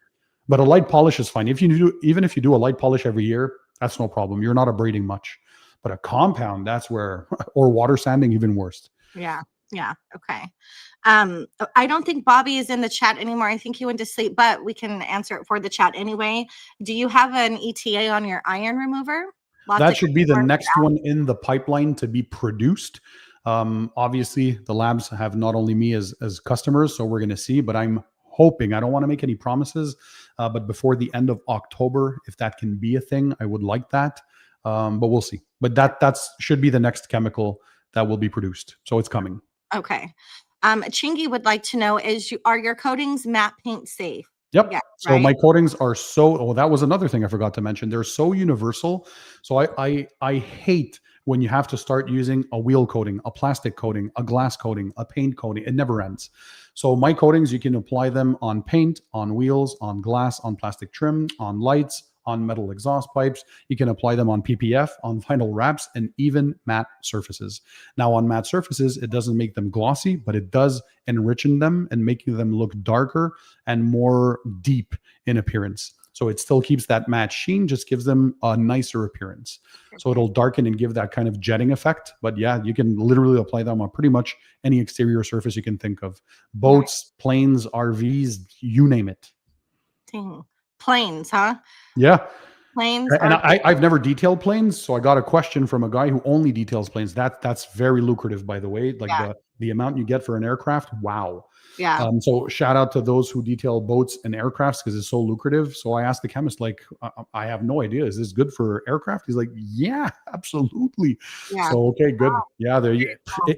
But a light polish is fine. Even if you do a light polish every year, that's no problem. You're not abrading much. But a compound, that's where, or water sanding, even worse. Yeah. Yeah. Okay. I don't think Bobby is in the chat anymore. I think he went to sleep, but we can answer it for the chat anyway. Do you have an ETA on your iron remover? That should be the next one in the pipeline to be produced. Obviously, the labs have not only me as customers, so we're going to see, but I'm hoping, I don't want to make any promises, but before the end of October, if that can be a thing, I would like that. But we'll see. But that should be the next chemical that will be produced. So it's coming. Okay. Chingy would like to know, are your coatings matte paint safe? Yep. Yeah, so right? my coatings are that was another thing I forgot to mention. They're so universal. So I hate when you have to start using a wheel coating, a plastic coating, a glass coating, a paint coating. It never ends. So my coatings, you can apply them on paint, on wheels, on glass, on plastic trim, on lights, on metal exhaust pipes. You can apply them on PPF, on vinyl wraps, and even matte surfaces. Now on matte surfaces, it doesn't make them glossy, but it does enrich them and making them look darker and more deep in appearance. So it still keeps that matte sheen, just gives them a nicer appearance. So it'll darken and give that kind of jetting effect. But yeah, you can literally apply them on pretty much any exterior surface you can think of. Boats, planes, RVs, you name it. Dang. Planes, huh? Yeah. Planes. And I've never detailed planes, so I got a question from a guy who only details planes. That's very lucrative, by the way. Like the amount you get for an aircraft, wow. Yeah. So shout out to those who detail boats and aircrafts because it's so lucrative. So I asked the chemist, like, I have no idea. Is this good for aircraft? He's like, yeah, absolutely. Yeah. So okay, good. Yeah,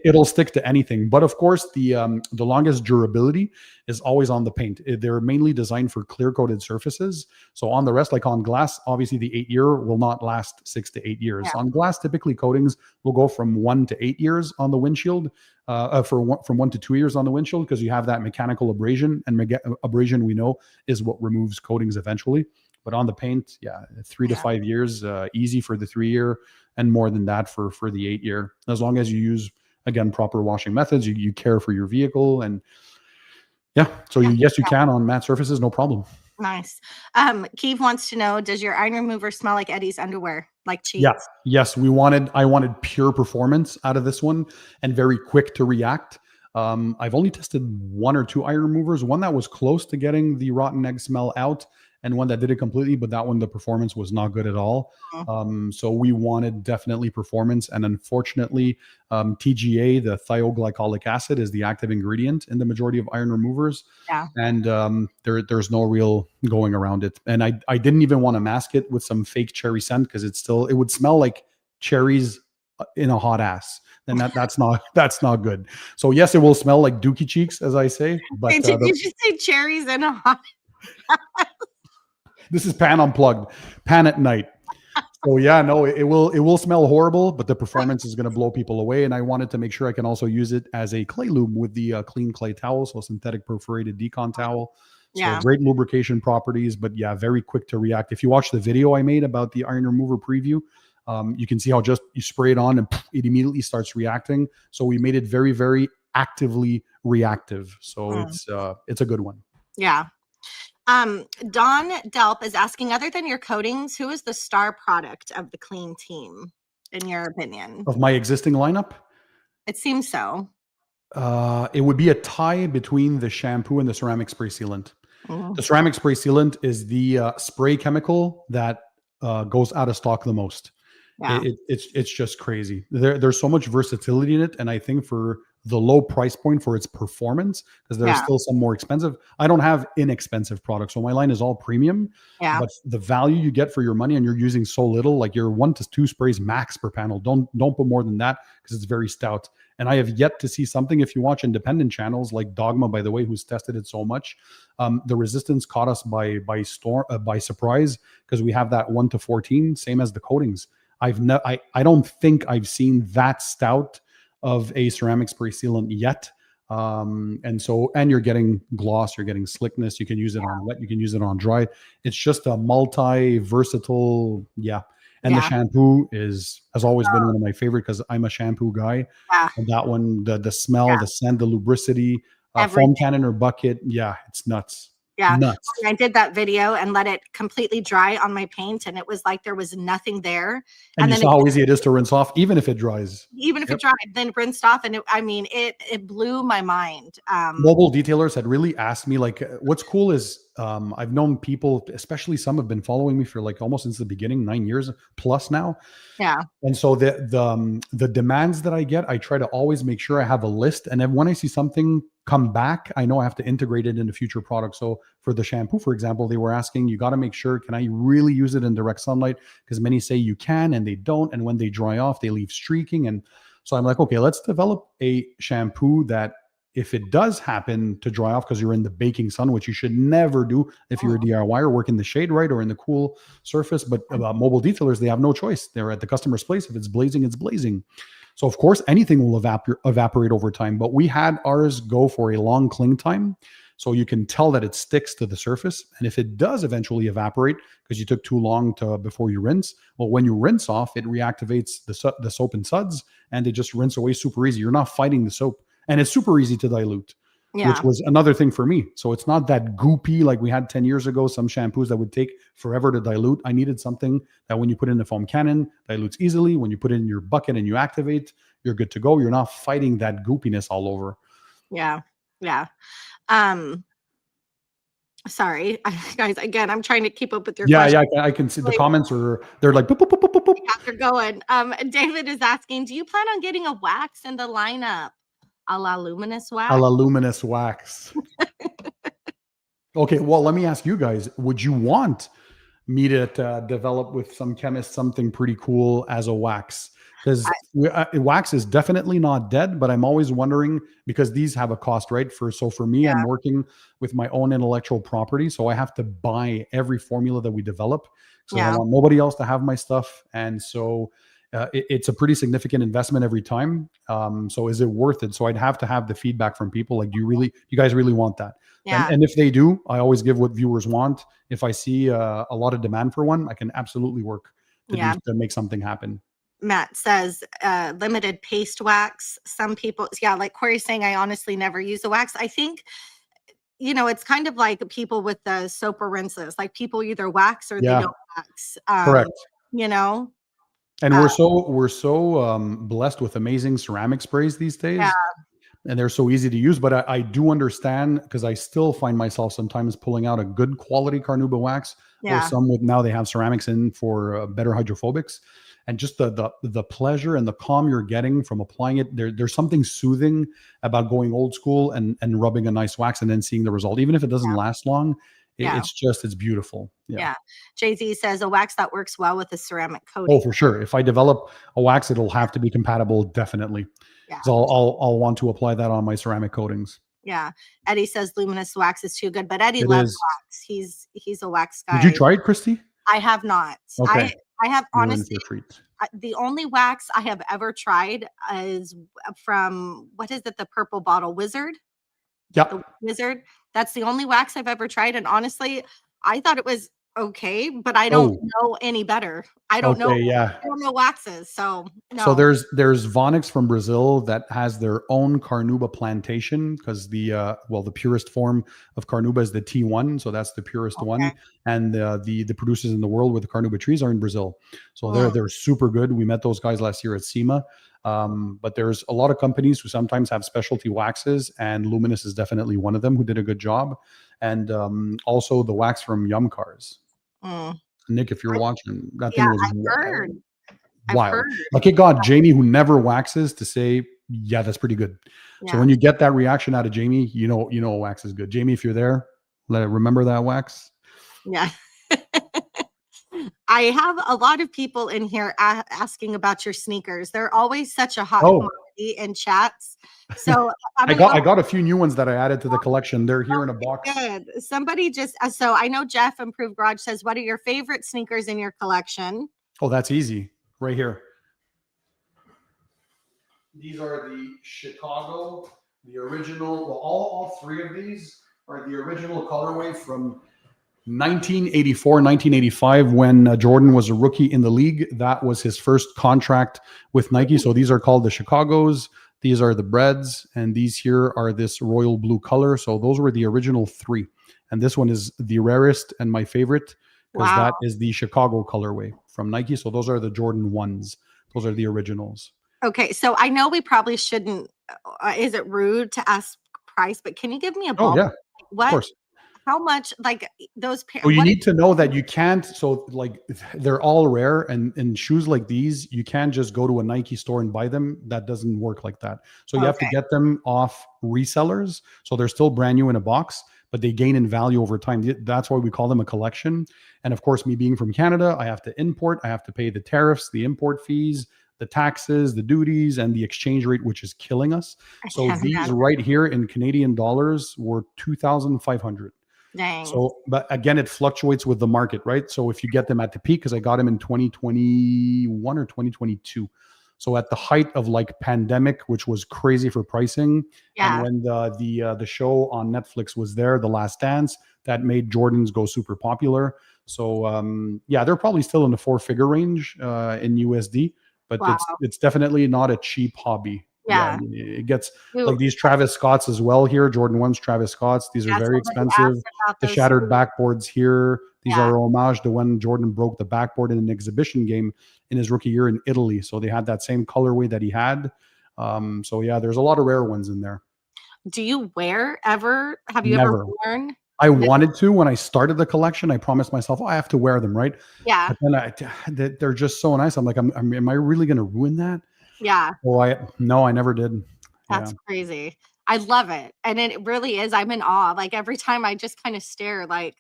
it'll stick to anything. But of course, the longest durability is always on the paint. They're mainly designed for clear coated surfaces. So on the rest, like on glass, obviously the 8-year will not last 6 to 8 years. Yeah. On glass, typically coatings will go from 1 to 8 years on the windshield. From 1 to 2 years on the windshield, because you have that mechanical abrasion, and abrasion we know is what removes coatings eventually. But on the paint, 3 to 5 years, easy for the 3-year, and more than that for the 8-year. As long as you use, again, proper washing methods, you care for your vehicle, and Yeah. So Yeah. yes, you can on matte surfaces, no problem. Nice. Keith wants to know, does your iron remover smell like Eddie's underwear, like Yeah. cheats? Yes. I wanted pure performance out of this one and very quick to react. I've only tested 1 or 2 iron removers, one that was close to getting the rotten egg smell out and one that did it completely, but that one, the performance was not good at all. Mm. So we wanted definitely performance. And unfortunately, TGA, the thioglycolic acid, is the active ingredient in the majority of iron removers. Yeah. And there's no real going around it. And I didn't even want to mask it with some fake cherry scent because it would smell like cherries in a hot ass. And that's not good. So yes, it will smell like dookie cheeks, as I say. But Hey, did you just say cherries in a hot? this is Pan Unplugged, Pan at night. So yeah, no, it will smell horrible, but the performance is going to blow people away. And I wanted to make sure I can also use it as a clay lube with the clean clay towel, so synthetic perforated decon towel. So Yeah. great lubrication properties, but yeah, very quick to react. If you watch the video I made about the iron remover preview, you can see how just you spray it on and it immediately starts reacting. So we made it very, very actively reactive. So it's a good one. Yeah. Don Delp is asking, other than your coatings, who is the star product of the clean team, in your opinion? Of my existing lineup, It seems so. it would be a tie between the shampoo and the ceramic spray sealant. Mm. The ceramic spray sealant is the spray chemical that goes out of stock the most. Yeah. It's just crazy. There's so much versatility in it, and I think for the low price point for its performance, because there's Yeah. still some more expensive. I don't have inexpensive products, so my line is all premium. Yeah. But the value you get for your money, and you're using so little, like your 1 to 2 sprays max per panel. Don't put more than that because it's very stout. And I have yet to see something. If you watch independent channels like Dogma, by the way, who's tested it so much, the resistance caught us by surprise because we have that 1 to 14, same as the coatings. I don't think I've seen that stout of a ceramic spray sealant yet. And you're getting gloss, you're getting slickness. You can use it on wet, you can use it on dry. It's just a multi-versatile, yeah. And the shampoo has always been one of my favorite because I'm a shampoo guy. Yeah. And that one, the smell, the scent, the lubricity, foam cannon or bucket, yeah, it's nuts. Yeah. Nuts. I did that video and let it completely dry on my paint, and it was like there was nothing there. And you then saw how easy it is to rinse off, even if it dries. Even if it dried, then rinsed off, and it blew my mind. Mobile detailers had really asked me, like, what's cool is I've known people, especially some have been following me for like almost since the beginning, 9 years plus now. Yeah. And so the demands that I get, I try to always make sure I have a list. And then when I see something come back, I know I have to integrate it into future products. So for the shampoo, for example, they were asking, you got to make sure, can I really use it in direct sunlight? Because many say you can and they don't. And when they dry off, they leave streaking. And so I'm like, okay, let's develop a shampoo that if it does happen to dry off because you're in the baking sun, which you should never do if you're a DIY or work in the shade, right, or in the cool surface. But mobile detailers, they have no choice. They're at the customer's place. If it's blazing, it's blazing. So of course, anything will evaporate over time. But we had ours go for a long cling time. So you can tell that it sticks to the surface. And if it does eventually evaporate because you took too long before you rinse, well, when you rinse off, it reactivates the soap and suds and they just rinse away super easy. You're not fighting the soap. And it's super easy to dilute, which was another thing for me. So it's not that goopy like we had 10 years ago, some shampoos that would take forever to dilute. I needed something that when you put in the foam cannon, dilutes easily. When you put it in your bucket and you activate, you're good to go. You're not fighting that goopiness all over. Yeah. Yeah. Sorry, guys, again, I'm trying to keep up with your questions. Yeah, I can see the comments they're like, boop, boop, boop, boop, boop, boop. Yeah, they're going. David is asking, do you plan on getting a wax in the lineup? A la luminous wax? A la luminous wax. Okay, well, let me ask you guys, would you want me to develop with some chemist something pretty cool as a wax? Because wax is definitely not dead, but I'm always wondering because these have a cost, right? For me, I'm working with my own intellectual property, so I have to buy every formula that we develop. So I want nobody else to have my stuff, and so it's a pretty significant investment every time. So is it worth it? So I'd have to have the feedback from people. Like, do you guys really want that? Yeah. And if they do, I always give what viewers want. If I see a lot of demand for one, I can absolutely work to make something happen. Matt says limited paste wax. Some people, like Corey's saying, I honestly never use a wax. I think you know, it's kind of like people with the soap or rinseless. Like people either wax or they Yeah, don't wax. correct. You know, And uh, we're so blessed with amazing ceramic sprays these yeah, days, and they're so easy to use. But I do understand, because I still find myself sometimes pulling out a good quality carnauba wax, or yeah, some with, now they have ceramics in for better hydrophobics, and just the pleasure and the calm you're getting from applying it. There's something soothing about going old school and rubbing a nice wax and then seeing the result, even if it doesn't last long. yeah, It's beautiful. Yeah. yeah. Jay-Z says a wax that works well with a ceramic Oh, coating. for sure. If I develop a wax, it'll have to be compatible, definitely. Yeah. So I'll want to apply that on my ceramic coatings. Yeah. Eddie says luminous wax is too good, but Eddie It loves is. wax. He's a wax Did you guy. try it, Christy? I have not. Okay. I have You're in honestly, for a treat. the only wax I have ever tried is from, what is it, the purple bottle Wizard? Yeah. The Wizard. That's the only wax I've ever tried. And honestly, I thought it was okay, but I don't Oh, know any better. I don't know. okay. Yeah. I don't know waxes. So So no. there's Vonix from Brazil that has their own carnauba plantation, because the purest form of carnauba is the T1, so that's the purest Okay. one, and the producers in the world with the carnauba trees are in Brazil, so Mm, they're super good. We met those guys last year at SEMA, but there's a lot of companies who sometimes have specialty waxes, and Luminous is definitely one of them who did a good job, and also the wax from Yum Cars. mm. Nick, if you're watching, that Yeah, thing was I've heard. I've wild. heard. Like, it got Jamie, who never waxes, to say, "Yeah, that's pretty good." So Yeah. when you get that reaction out of Jamie, you know a wax is good. Jamie, if you're there, remember that wax. Yeah. I have a lot of people in here asking about your sneakers. They're always such a hot Oh, commodity in chats. So I'm I a got little a few new ones that I added to the collection. They're here in a box. good. Somebody just so I know Jeff Improved Garage says, "What are your favorite sneakers in your collection?" Oh, that's easy. Right here. These are the Chicago, the original. Well, all three of these are the original colorway from 1984, 1985, when Jordan was a rookie in the league. That was his first contract with Nike. So these are called the Chicagos. These are the Breads, and these here are this royal blue color. So those were the original three. And this one is the rarest and my favorite, because Wow. that is the Chicago colorway from Nike. So those are the Jordan 1s. Those are the originals. Okay, so I know we probably shouldn't. Is it rude to ask price? But can you give me a Oh, ballpark? yeah, of What? course. How much? Like those pairs? Well, you need to know that you can't. So, like, they're all rare, and shoes like these, you can't just go to a Nike store and buy them. That doesn't work like that. So you have to Okay. get them off resellers. So they're still brand new in a box, but they gain in value over time. That's why we call them a collection. And of course, me being from Canada, I have to import. I have to pay the tariffs, the import fees, the taxes, the duties, and the exchange rate, which is killing us. I So can't these imagine. right here in Canadian dollars were 2,500. Dang. So, but again, it fluctuates with the market, right? So if you get them at the peak, because I got them in 2021 or 2022. So at the height of like pandemic, which was crazy for pricing, and Yeah. when the show on Netflix was there, The Last Dance, that made Jordans go super popular. So yeah, they're probably still in the 4-figure range in USD, but Wow. it's definitely not a cheap hobby. Yeah. It gets Who- like these Travis Scotts as well here. Jordan 1s, Travis Scotts. These are Yeah, very somebody expensive. asked about The those shattered too. backboards here. These Yeah. are homage to when Jordan broke the backboard in an exhibition game in his rookie year in Italy. So they had that same colorway that he had. So yeah, there's a lot of rare ones in there. Do you wear ever? Have you Never. ever worn? I wanted to when I started the collection. I promised myself, oh, I have to wear them, right? Yeah. But then they're just so nice. I'm like, am I really going to ruin that? Yeah. Oh, no, I never did. That's Yeah. crazy. I love it. And it really is. I'm in awe. Like every time I just kind of stare like,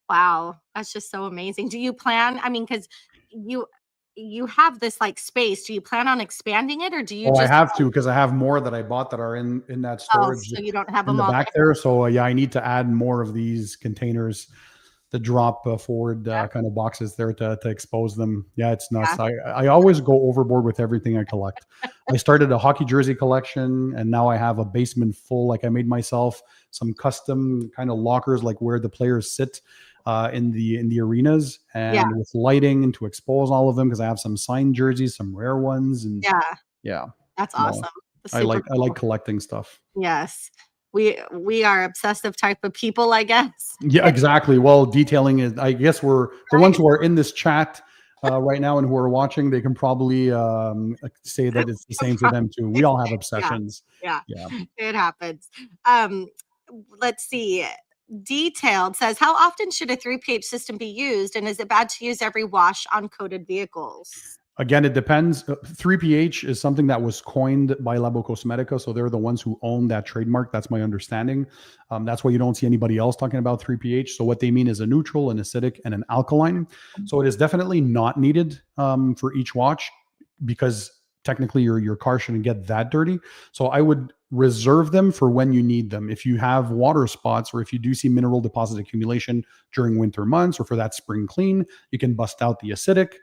wow, that's just so amazing. Do you plan? I mean, because you have this like space. Do you plan on expanding it or do you Oh, I just have to, because I have more that I bought that are in that storage so you don't have in them the all back there? there. So yeah, I need to add more of these containers, the drop forward Yeah. kind of boxes there to expose them. Yeah, it's nuts. Yeah. I always go overboard with everything I collect. I started a hockey jersey collection, and now I have a basement full. Like, I made myself some custom kind of lockers, like where the players sit in the arenas, and Yeah. with lighting to expose all of them, because I have some signed jerseys, some rare ones, and Yeah. yeah, That's no, awesome. I Super like cool. collecting stuff. Yes. we are obsessive type of people, I guess. Yeah, exactly. Well, detailing is, I guess we're the ones who are in this chat right now and who are watching, they can probably say that it's the same for them too. We all have Yeah, obsessions. yeah, Yeah. it happens. Um, let's see. Detailed says, how often should a 3 pH system be used, and is it bad to use every wash on coated vehicles? Again, it depends. 3pH is something that was coined by Labo Cosmetica, so they're the ones who own that trademark. That's my understanding. That's why you don't see anybody else talking about 3pH. So what they mean is a neutral, an acidic, and an alkaline. So it is definitely not needed for each watch because technically your car shouldn't get that dirty. So I would reserve them for when you need them. If you have water spots or if you do see mineral deposit accumulation during winter months or for that spring clean, you can bust out the acidic.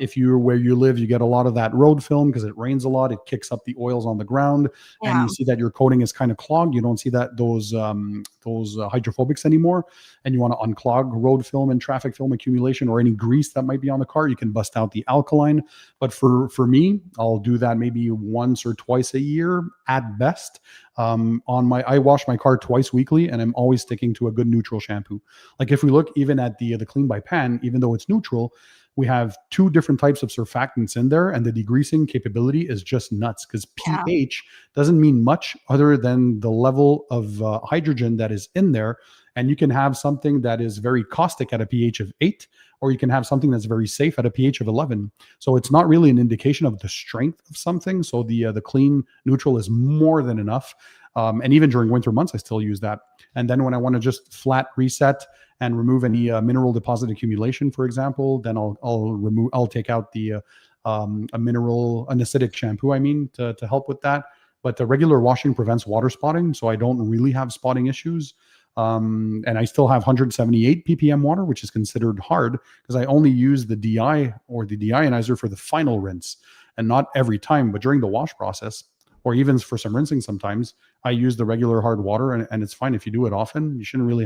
If you're where you live, you get a lot of that road film because it rains a lot. It kicks up the oils on the ground, and Yeah. you see that your coating is kind of clogged. You don't see that those hydrophobics anymore, and you want to unclog road film and traffic film accumulation or any grease that might be on the car. You can bust out the alkaline. But for me, I'll do that maybe once or twice a year at best. I wash my car twice weekly, and I'm always sticking to a good neutral shampoo. Like if we look even at the Clean by Pan, even though it's neutral, we have 2 different types of surfactants in there, and the degreasing capability is just nuts because Yeah. pH doesn't mean much other than the level of hydrogen that is in there. And you can have something that is very caustic at a pH of 8, or you can have something that's very safe at a pH of 11. So it's not really an indication of the strength of something. So the clean neutral is more than enough. And even during winter months, I still use that. And then when I want to just flat reset and remove any mineral deposit accumulation, for example, then I'll take out an acidic shampoo, to help with that. But the regular washing prevents water spotting, so I don't really have spotting issues. And I still have 178 ppm water, which is considered hard because I only use the DI or the deionizer for the final rinse and not every time, but during the wash process or even for some rinsing sometimes, I use the regular hard water and it's fine. If you do it often, you shouldn't really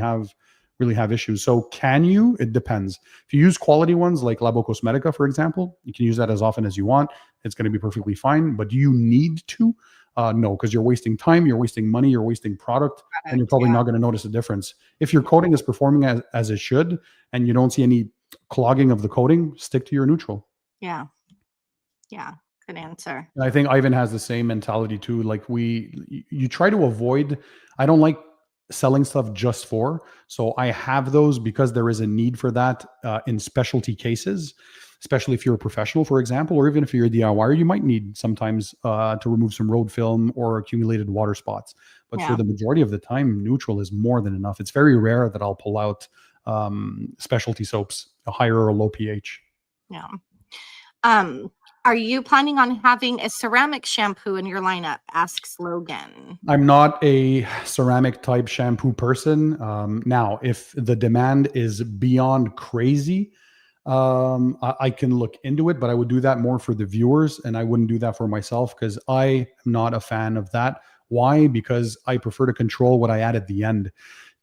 have issues. So can you? It depends. If you use quality ones like Labo Cosmetica, for example, you can use that as often as you want. It's going to be perfectly fine. But do you need to? No, because you're wasting time, you're wasting money, you're wasting product, and you're probably not going to notice a difference. If your coating is performing as it should, and you don't see any clogging of the coating, stick to your neutral. Yeah. Good answer. And I think Ivan has the same mentality too. Like you try to avoid. I don't like selling stuff just for. So I have those because there is a need for that in specialty cases, especially if you're a professional, for example, or even if you're a DIYer, you might need sometimes to remove some road film or accumulated water spots. But for the majority of the time, neutral is more than enough. It's very rare that I'll pull out specialty soaps, a higher or low pH. Yeah. Are you planning on having a ceramic shampoo in your lineup? Asks Logan. I'm not a ceramic type shampoo person. Now, if the demand is beyond crazy, I can look into it, but I would do that more for the viewers and I wouldn't do that for myself because I am not a fan of that. Why? Because I prefer to control what I add at the end.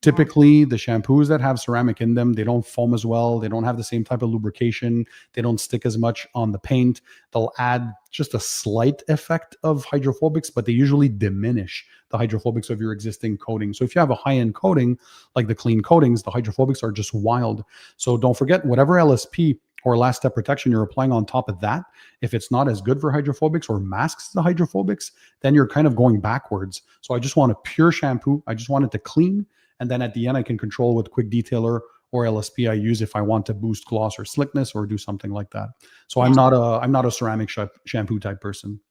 Typically, the shampoos that have ceramic in them, they don't foam as well. They don't have the same type of lubrication. They don't stick as much on the paint. They'll add just a slight effect of hydrophobics, but they usually diminish the hydrophobics of your existing coating. So if you have a high-end coating, like the clean coatings, the hydrophobics are just wild. So don't forget, whatever LSP or last step protection you're applying on top of that, if it's not as good for hydrophobics or masks the hydrophobics, then you're kind of going backwards. So I just want a pure shampoo. I just want it to clean. And then at the end, I can control what quick detailer or LSP I use if I want to boost gloss or slickness or do something like that. So I'm not a ceramic shampoo type person.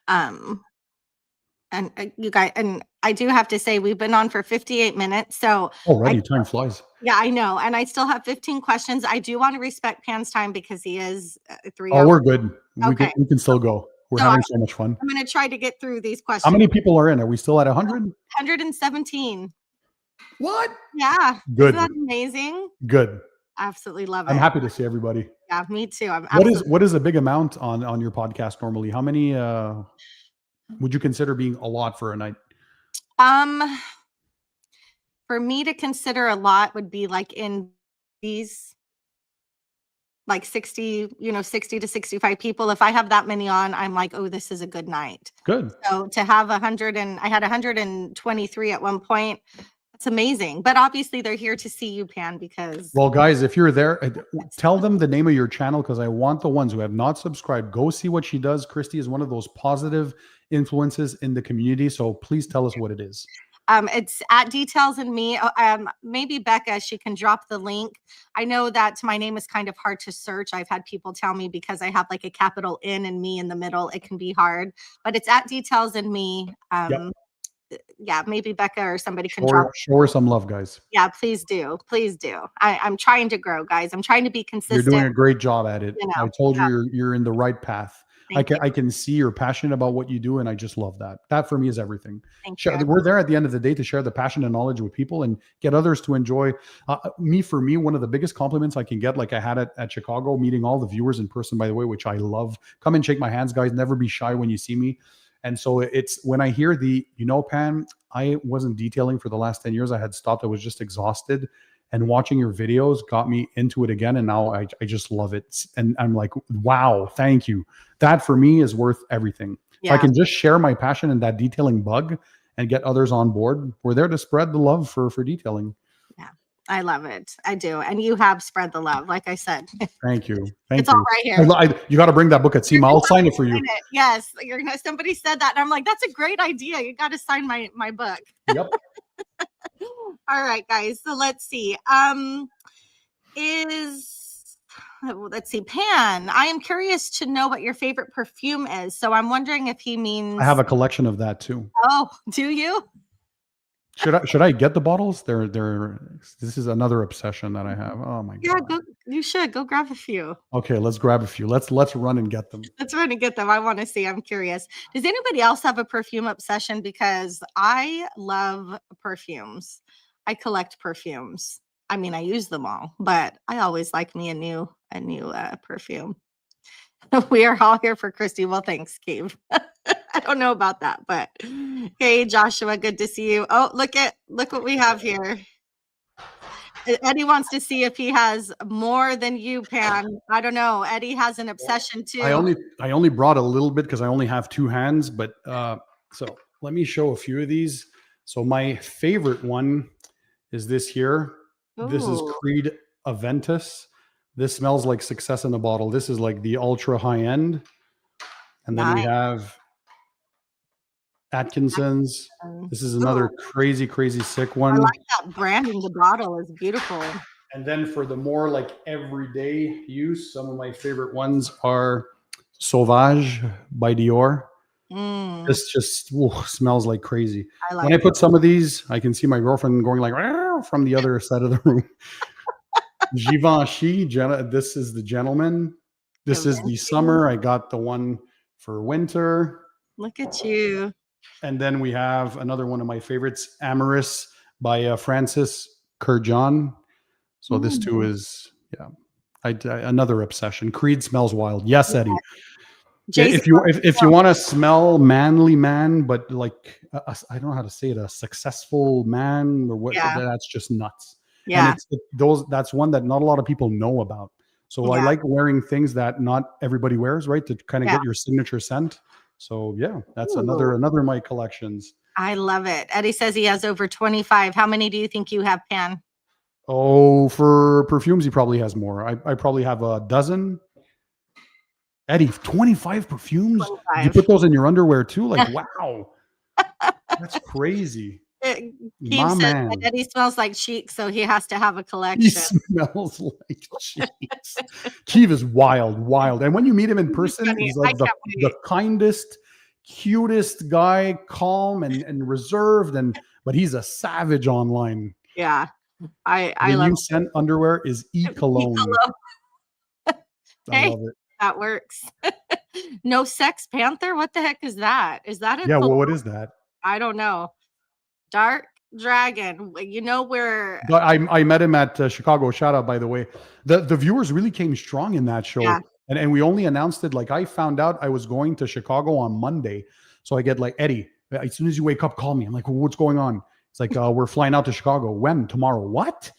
And you guys, and I do have to say we've been on for 58 minutes. So already time flies. Yeah, I know. And I still have 15 questions. I do want to respect Pan's time because he is 3 Oh, hours. we're good. Okay. We can still go. We're having so much fun. I'm going to try to get through these questions. How many people are in? Are we still at 100? 117. What? Yeah. Good. Isn't that amazing? Good. Absolutely love it. I'm happy to see everybody. Yeah, me too. What is a big amount on your podcast normally? How many would you consider being a lot for a night? For me to consider a lot would be like in these like 60, 60 to 65 people. If I have that many on, I'm like, oh, this is a good night. Good. So to have 100 and I had 123 at one point, that's amazing. But obviously they're here to see you, Pan, because Well, guys, if you're there, tell them the name of your channel, because I want the ones who have not subscribed, go see what she does. Christy is one of those positive influences in the community. So please tell us what it is. It's at Details and Me. Maybe Becca, she can drop the link. I know that my name is kind of hard to search. I've had people tell me because I have like a capital N and Me in the middle, it can be hard, but it's at Details and Me. Yep. Yeah, maybe Becca or somebody can drop. Show her some love, guys. Yeah, please do. Please do. I'm trying to grow, guys. I'm trying to be consistent. You're doing a great job at it. I told yeah. you you're in the right path. I can see you're passionate about what you do, and I just love that. That for me is everything. We're there at the end of the day to share the passion and knowledge with people and get others to enjoy. For me, one of the biggest compliments I can get, like I had at Chicago, meeting all the viewers in person, by the way, which I love. Come and shake my hands, guys. Never be shy when you see me. And so it's when I hear Pan, I wasn't detailing for the last 10 years. I had stopped. I was just exhausted. And watching your videos got me into it again. And now I just love it. And I'm like, wow, thank you. That for me is worth everything. Yeah. If I can just share my passion and that detailing bug and get others on board, we're there to spread the love for detailing. Yeah, I love it. I do. And you have spread the love, like I said. Thank you. It's all right here. You got to bring that book at SEMA. I'll sign it for you. Yes. Somebody said that. And I'm like, that's a great idea. You got to sign my book. Yep. All right, guys. So let's see. Let's see, Pan. I am curious to know what your favorite perfume is. So I'm wondering if he means. I have a collection of that too. Oh, do you? Should I get the bottles? This is another obsession that I have. Oh my god. Yeah, you should go grab a few. Okay, let's grab a few. Let's run and get them. Let's run and get them. I want to see. I'm curious. Does anybody else have a perfume obsession? Because I love perfumes. I collect perfumes. I mean, I use them all, but I always like me a new perfume. We are all here for Christy. Well, thanks, Keith. I don't know about that, but hey, Joshua, good to see you. Oh, look what we have here. Eddie wants to see if he has more than you, Pan. I don't know. Eddie has an obsession too. I only brought a little bit because I only have two hands, but so let me show a few of these. So my favorite one is this here. Ooh. This is Creed Aventus. This smells like success in a bottle. This is like the ultra high end. And then we have Atkinson's. This is another crazy sick one. I like that branding. The bottle is beautiful. And then for the more like everyday use, some of my favorite ones are Sauvage by Dior. This just smells like crazy. When I put some of these, I can see my girlfriend going like from the other side of the room. Givenchy, this is the gentleman. This is the summer. I got the one for winter. Look at you. And then we have another one of my favorites, Amorous by Francis Kurjan. So this too is, another obsession. Creed smells wild. Yes, Eddie. Jason, if you want to smell manly man, but like I don't know how to say it, a successful man or what, that's just nuts. Yeah, and that's one that not a lot of people know about. So I like wearing things that not everybody wears, right? To kind of get your signature scent. So that's another of my collections. I love it. Eddie says he has over 25. How many do you think you have, Pan? Oh, for perfumes, he probably has more. I probably have a dozen. Eddie, 25 perfumes? 25. You put those in your underwear too? Like, wow. That's crazy. Keith says that Eddie smells like Chic, so he has to have a collection. He smells like Chic. Keith is wild. And when you meet him in person, he's like the kindest, cutest guy, calm and reserved, but he's a savage online. Yeah. I love scent underwear is E-cologne. I love it. That works. No Sex Panther? What the heck is that? Is that a well, what is that? I don't know. Dark Dragon. You know where I met him at Chicago. Shout out, by the way. The viewers really came strong in that show. Yeah. And we only announced it, like I found out I was going to Chicago on Monday. So I get like, Eddie, as soon as you wake up, call me. I'm like, well, what's going on? It's like, we're flying out to Chicago. When? Tomorrow. What?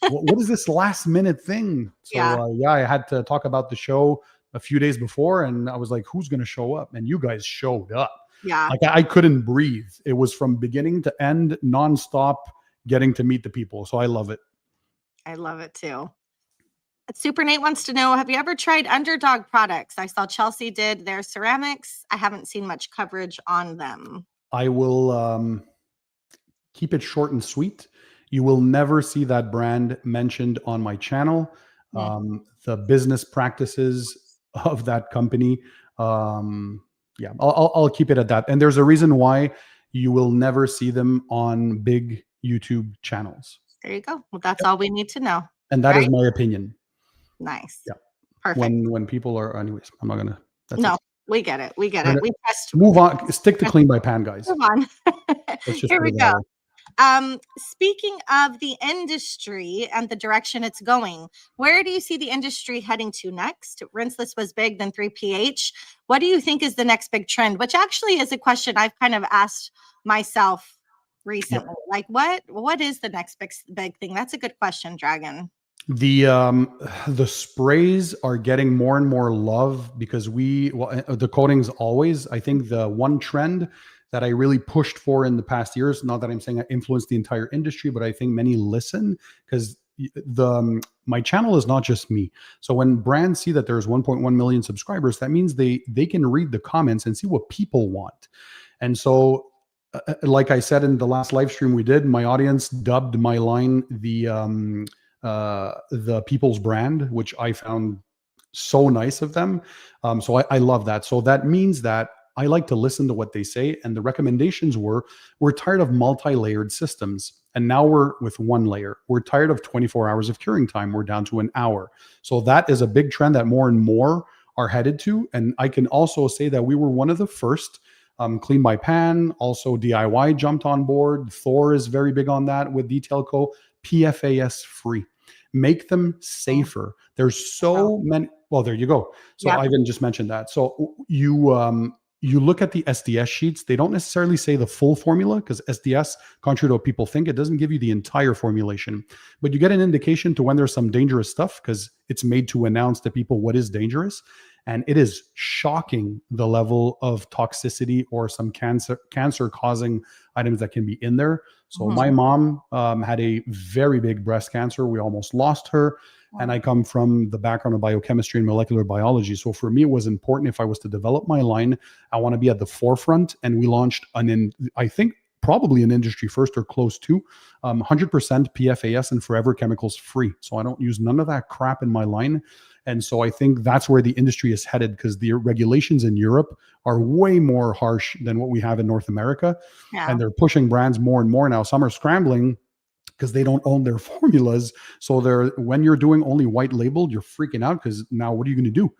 what is this last minute thing? So Yeah. yeah, I had to talk about the show a few days before, and I was like, who's going to show up? And you guys showed up. Yeah. Like I couldn't breathe. It was from beginning to end, nonstop, getting to meet the people. So I love it. I love it too. Super Nate wants to know, have you ever tried Underdog products? I saw Chelsea did their ceramics. I haven't seen much coverage on them. I will keep it short and sweet. You will never see that brand mentioned on my channel. The business practices of that company. Yeah, I'll keep it at that. And there's a reason why you will never see them on big YouTube channels. There you go. Well, that's all we need to know. And that is my opinion. Nice. Yeah. Perfect. When people are, anyways, I'm not gonna. No, we get it. We get it. We test. Move on. Stick to clean by pan, guys. Move on. Here we go. Speaking of the industry and the direction it's going, where do you see the industry heading to next? Rinseless was big, then 3pH. What do you think is the next big trend? Which actually is a question I've kind of asked myself recently. Like, what is the next big thing? That's a good question, Dragon. The sprays are getting more and more love because the coatings always. I think the one trend that I really pushed for in the past years, not that I'm saying I influenced the entire industry, but I think many listen because my channel is not just me. So when brands see that there's 1.1 million subscribers, that means they can read the comments and see what people want. And so like I said in the last live stream we did, my audience dubbed my line the people's brand, which I found so nice of them. So I love that. So that means that I like to listen to what they say. And the recommendations we're tired of multi-layered systems. And now we're with one layer. We're tired of 24 hours of curing time. We're down to an hour. So that is a big trend that more and more are headed to. And I can also say that we were one of the first. Clean by Pan, also DIY jumped on board. Thor is very big on that with Detail Co. PFAS free. Make them safer. There's so many. Well, there you go. So Ivan just mentioned that. So you look at the SDS sheets. They don't necessarily say the full formula because SDS, contrary to what people think, it doesn't give you the entire formulation. But you get an indication to when there's some dangerous stuff because it's made to announce to people what is dangerous. And it is shocking the level of toxicity or some cancer-causing items that can be in there. So my mom had a very big breast cancer. We almost lost her. And I come from the background of biochemistry and molecular biology. So for me, it was important if I was to develop my line, I want to be at the forefront. And we launched I think probably an industry first or close to 100% PFAS and forever chemicals free. So I don't use none of that crap in my line. And so I think that's where the industry is headed because the regulations in Europe are way more harsh than what we have in North America. And they're pushing brands more and more now. Some are scrambling because they don't own their formulas. So when you're doing only white labeled, you're freaking out because now what are you going to do?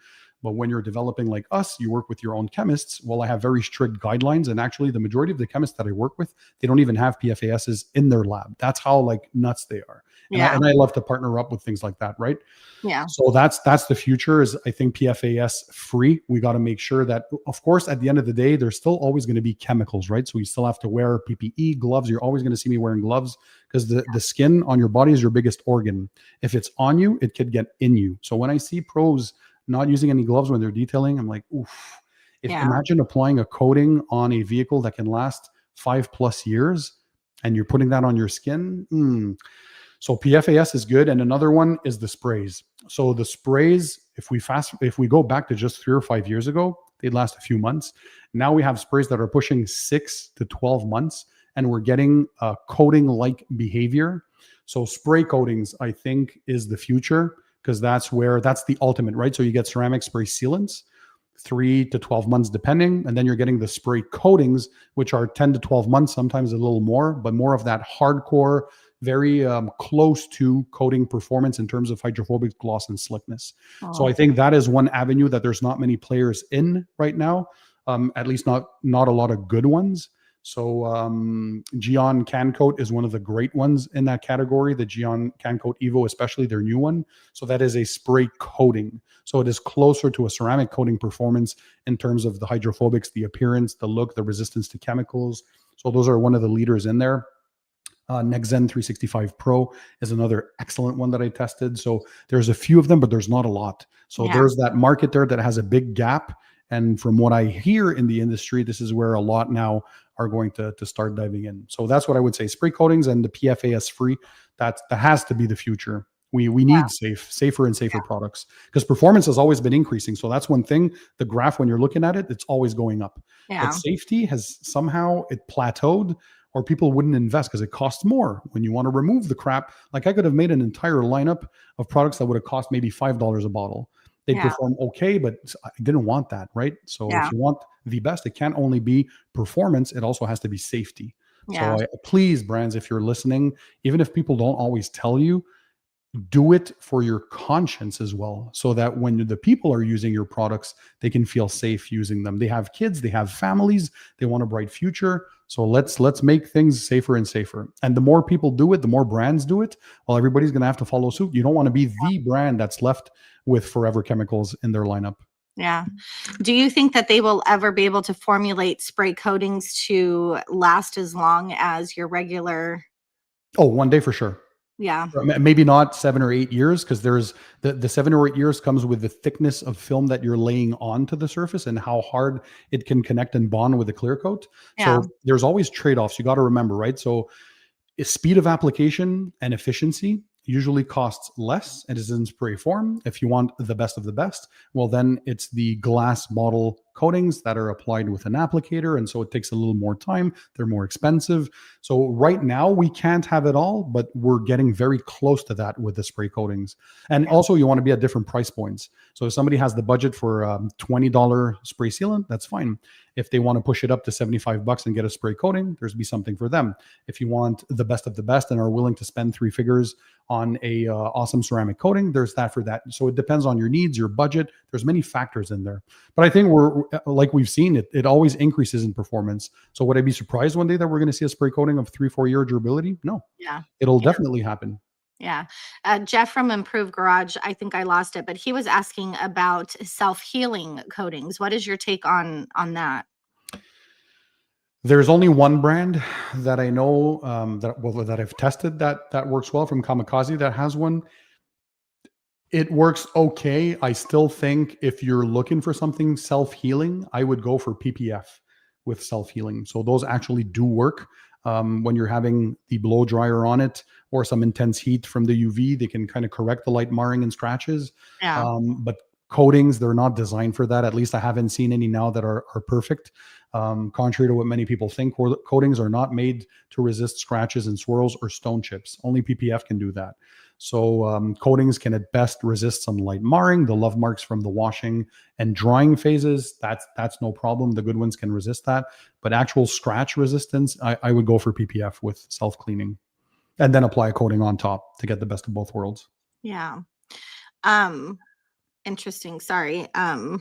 But when you're developing like us, you work with your own chemists. Well, I have very strict guidelines. And actually, the majority of the chemists that I work with, they don't even have PFASs in their lab. That's how like nuts they are. And I love to partner up with things like that, right? Yeah. So that's the future is I think PFAS free. We got to make sure that, of course, at the end of the day, there's still always going to be chemicals, right? So you still have to wear PPE, gloves. You're always going to see me wearing gloves because the skin on your body is your biggest organ. If it's on you, it could get in you. So when I see pros not using any gloves when they're detailing, I'm like, oof. Imagine applying a coating on a vehicle that can last 5+ years and you're putting that on your skin. So PFAS is good. And another one is the sprays. So the sprays, if we go back to just 3 or 5 years ago, they'd last a few months. Now we have sprays that are pushing 6 to 12 months and we're getting a coating-like behavior. So spray coatings, I think, is the future because that's the ultimate, right? So you get ceramic spray sealants, 3 to 12 months depending, and then you're getting the spray coatings, which are 10 to 12 months, sometimes a little more, but more of that hardcore, very close to coating performance in terms of hydrophobic gloss and slickness. So I think that is one avenue that there's not many players in right now, at least not a lot of good ones. So Geon Can Coat is one of the great ones in that category, the Geon Can Coat Evo, especially their new one. So that is a spray coating. So it is closer to a ceramic coating performance in terms of the hydrophobics, the appearance, the look, the resistance to chemicals. So those are one of the leaders in there. Nexen 365 Pro is another excellent one that I tested. So there's a few of them, but there's not a lot. So there's that market there that has a big gap. And from what I hear in the industry, this is where a lot now are going to start diving in. So that's what I would say. Spray coatings and the PFAS free, that has to be the future. We need safer and safer products, because performance has always been increasing. So that's one thing. The graph, when you're looking at it, it's always going up. But safety has somehow it plateaued, or people wouldn't invest because it costs more when you want to remove the crap. Like I could have made an entire lineup of products that would have cost maybe $5 a bottle. They perform okay, but I didn't want that, right? So if you want the best, it can't only be performance, it also has to be safety. So please, brands, if you're listening, even if people don't always tell you, do it for your conscience as well, so that when the people are using your products, they can feel safe using them. They have kids, they have families, they want a bright future. So let's make things safer and safer. And the more people do it, the more brands do it, well, everybody's going to have to follow suit. You don't want to be the brand that's left with forever chemicals in their lineup. Yeah. Do you think that they will ever be able to formulate spray coatings to last as long as your regular? Oh, one day for sure. Yeah. Maybe not 7 or 8 years, because there's the 7 or 8 years comes with the thickness of film that you're laying onto the surface and how hard it can connect and bond with a clear coat. So there's always trade-offs. You got to remember, right? So speed of application and efficiency usually costs less and is in spray form. If you want the best of the best, well, then it's the glass bottle coatings that are applied with an applicator. And so it takes a little more time. They're more expensive. So right now we can't have it all, but we're getting very close to that with the spray coatings. And also you want to be at different price points. So if somebody has the budget for $20 spray sealant, that's fine. If they want to push it up to $75 and get a spray coating, there's be something for them. If you want the best of the best and are willing to spend 3 figures on a awesome ceramic coating, there's that for that. So it depends on your needs, your budget. There's many factors in there. But I think we're, like we've seen, it always increases in performance. So would I be surprised one day that we're going to see a spray coating of 3-4 year durability? No. Yeah. It'll definitely happen. Yeah. Jeff from Improved Garage, I think I lost it, but he was asking about self-healing coatings. What is your take on that? There's only one brand that I know that I've tested that works well, from Kamikaze, that has one. It works okay. I still think if you're looking for something self-healing, I would go for PPF with self-healing. So those actually do work. When you're having the blow dryer on it or some intense heat from the UV, they can kind of correct the light marring and scratches. But coatings, they're not designed for that. At least I haven't seen any now that are perfect. Contrary to what many people think, coatings are not made to resist scratches and swirls or stone chips. Only PPF can do that. So coatings can at best resist some light marring, the love marks from the washing and drying phases. That's no problem. The good ones can resist that. But actual scratch resistance, I would go for PPF with self-cleaning, and then apply a coating on top to get the best of both worlds. Yeah. Interesting. Sorry. I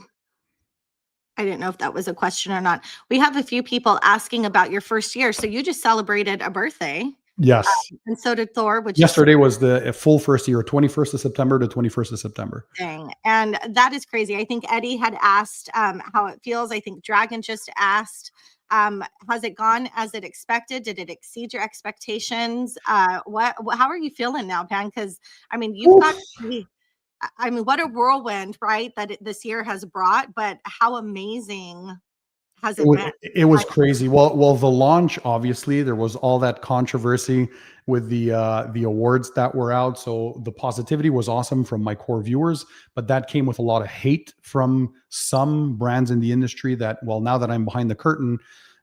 didn't know if that was a question or not. We have a few people asking about your first year. So you just celebrated a birthday. Yes. And so did Thor. Which yesterday was the full first year, 21st of September to 21st of September. Dang. And that is crazy. I think Eddie had asked how it feels. I think Dragon just asked, has it gone as it expected? Did it exceed your expectations? How are you feeling now, Pan? Because I mean, you've got what a whirlwind, right? That this year has brought, but how amazing has it been? It was crazy. Well, the launch, obviously, there was all that controversy with the awards that were out. So the positivity was awesome from my core viewers, but that came with a lot of hate from some brands in the industry that, well, now that I'm behind the curtain,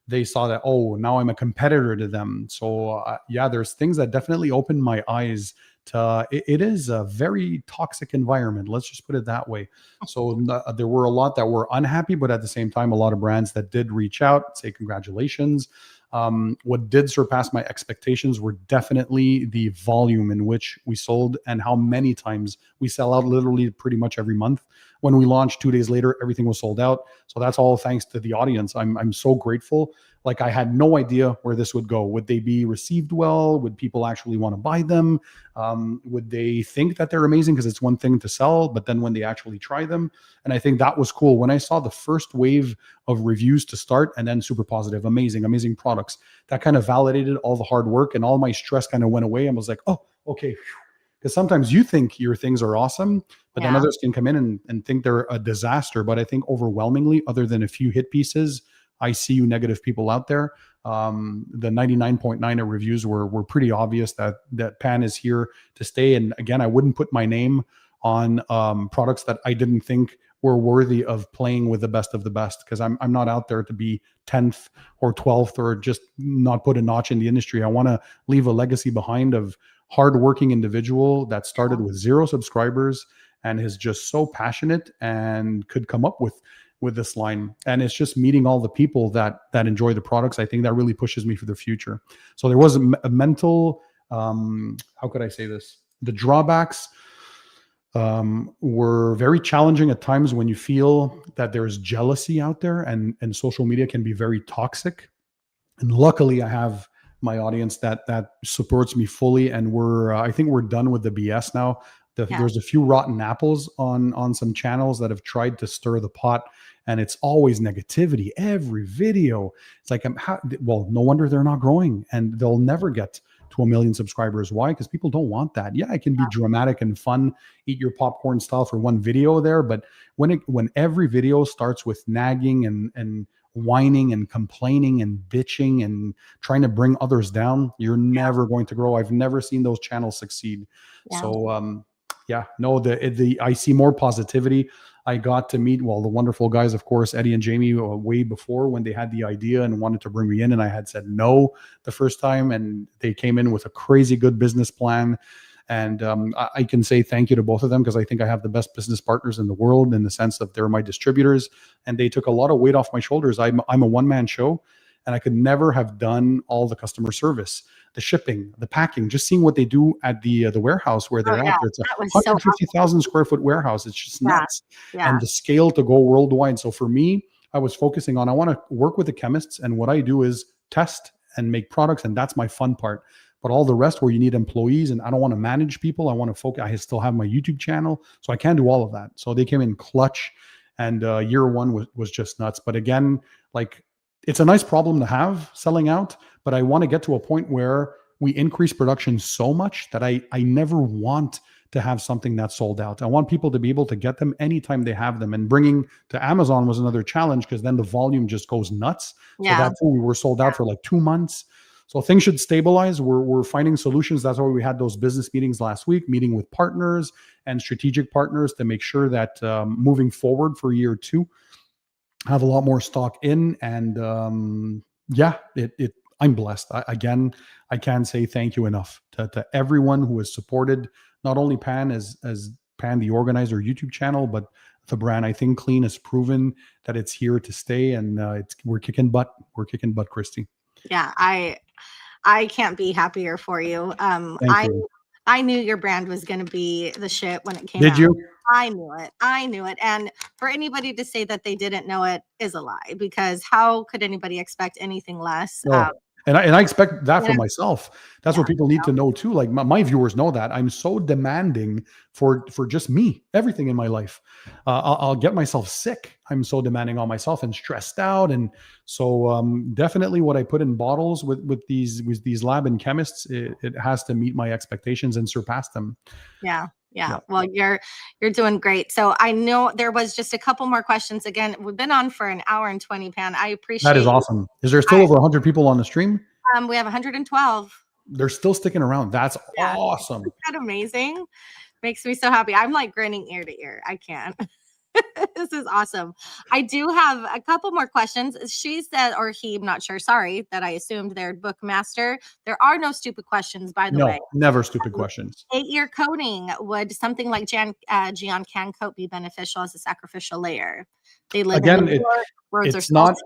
they saw that, oh, now I'm a competitor to them. So yeah, there's things that definitely opened my eyes to, it is a very toxic environment. Let's just put it that way. So there were a lot that were unhappy, but at the same time, a lot of brands that did reach out, say congratulations. What did surpass my expectations were definitely the volume in which we sold and how many times we sell out, literally pretty much every month. When we launched 2 days later, everything was sold out. So that's all thanks to the audience. I'm so grateful. like I had no idea where this would go. Would they be received well? Would people actually want to buy them? Would they think that they're amazing? Because it's one thing to sell, but then when they actually try them, and I think that was cool. When I saw the first wave of reviews to start and then super positive, amazing products, that kind of validated all the hard work, and all my stress kind of went away. And was like, oh, okay. Because sometimes you think your things are awesome, but then others can come in and think they're a disaster. But I think overwhelmingly, other than a few hit pieces, I see you negative people out there. The 99.9 of reviews were pretty obvious that Pan is here to stay. And again, I wouldn't put my name on products that I didn't think were worthy of playing with the best of the best, because I'm not out there to be 10th or 12th or just not put a notch in the industry. I want to leave a legacy behind of hardworking individual that started with 0 subscribers and is just so passionate and could come up with this line. And it's just meeting all the people that enjoy the products. I think that really pushes me for the future. So there was a mental, how could I say this? The drawbacks were very challenging at times when you feel that there's jealousy out there, and social media can be very toxic. And luckily I have my audience that supports me fully, and I think we're done with the BS now. There's a few rotten apples on some channels that have tried to stir the pot, and it's always negativity. Every video, it's like, well, no wonder they're not growing, and they'll never get to 1 million subscribers. Why? Because people don't want that. Yeah, it can be dramatic and fun, eat your popcorn style for one video there, but when every video starts with nagging and whining and complaining and bitching and trying to bring others down, you're never going to grow. I've never seen those channels succeed. So I see more positivity. I got to meet, well, the wonderful guys, of course, Eddie and Jamie, way before, when they had the idea and wanted to bring me in, and I had said no the first time, and they came in with a crazy good business plan. And I can say thank you to both of them, because I think I have the best business partners in the world, in the sense that they're my distributors, and they took a lot of weight off my shoulders. I'm a one-man show, and I could never have done all the customer service, the shipping, the packing, just seeing what they do at the warehouse where they're at. It's a 150,000 square foot warehouse. It's just nuts. And the scale to go worldwide. So for me, I was focusing on, I want to work with the chemists, and what I do is test and make products, and that's my fun part. But all the rest, where you need employees, and I don't want to manage people, I want to focus. I still have my YouTube channel, so I can't do all of that. So they came in clutch, and year one was just nuts. But again, like, it's a nice problem to have, selling out, but I want to get to a point where we increase production so much that I never want to have something that's sold out. I want people to be able to get them anytime they have them. And bringing to Amazon was another challenge, because then the volume just goes nuts. So that's when we were sold out for like 2 months. So things should stabilize. We're finding solutions. That's why we had those business meetings last week, meeting with partners and strategic partners to make sure that moving forward for year 2, have a lot more stock in. And I'm blessed. I can't say thank you enough to everyone who has supported not only Pan as Pan, the organizer YouTube channel, but the brand. I think Clean has proven that it's here to stay, and we're kicking butt. We're kicking butt, Christy. Yeah, I can't be happier for you. I knew your brand was going to be the shit when it came out. Did you? I knew it. And for anybody to say that they didn't know it is a lie, because how could anybody expect anything less? No. And I expect that for myself. That's what people need to know too. Like my viewers know that I'm so demanding for just me, everything in my life. I'll get myself sick. I'm so demanding on myself and stressed out. And so definitely what I put in bottles with these lab and chemists, it has to meet my expectations and surpass them. Yeah. Well, you're doing great. So I know there was just a couple more questions. Again, we've been on for an hour and 20, Pan. I appreciate that. Is awesome. Is there still over 100 people on the stream? We have 112. They're still sticking around. That's awesome. Isn't that amazing? Makes me so happy. I'm like grinning ear to ear. I can't. This is awesome. I do have a couple more questions. She said, or he, I'm not sure. Sorry that I assumed they're bookmaster. There are no stupid questions, by the way. No, never stupid questions. 8-year coating. Would something like Geon Can Coat be beneficial as a sacrificial layer? They live again. in the words it's not.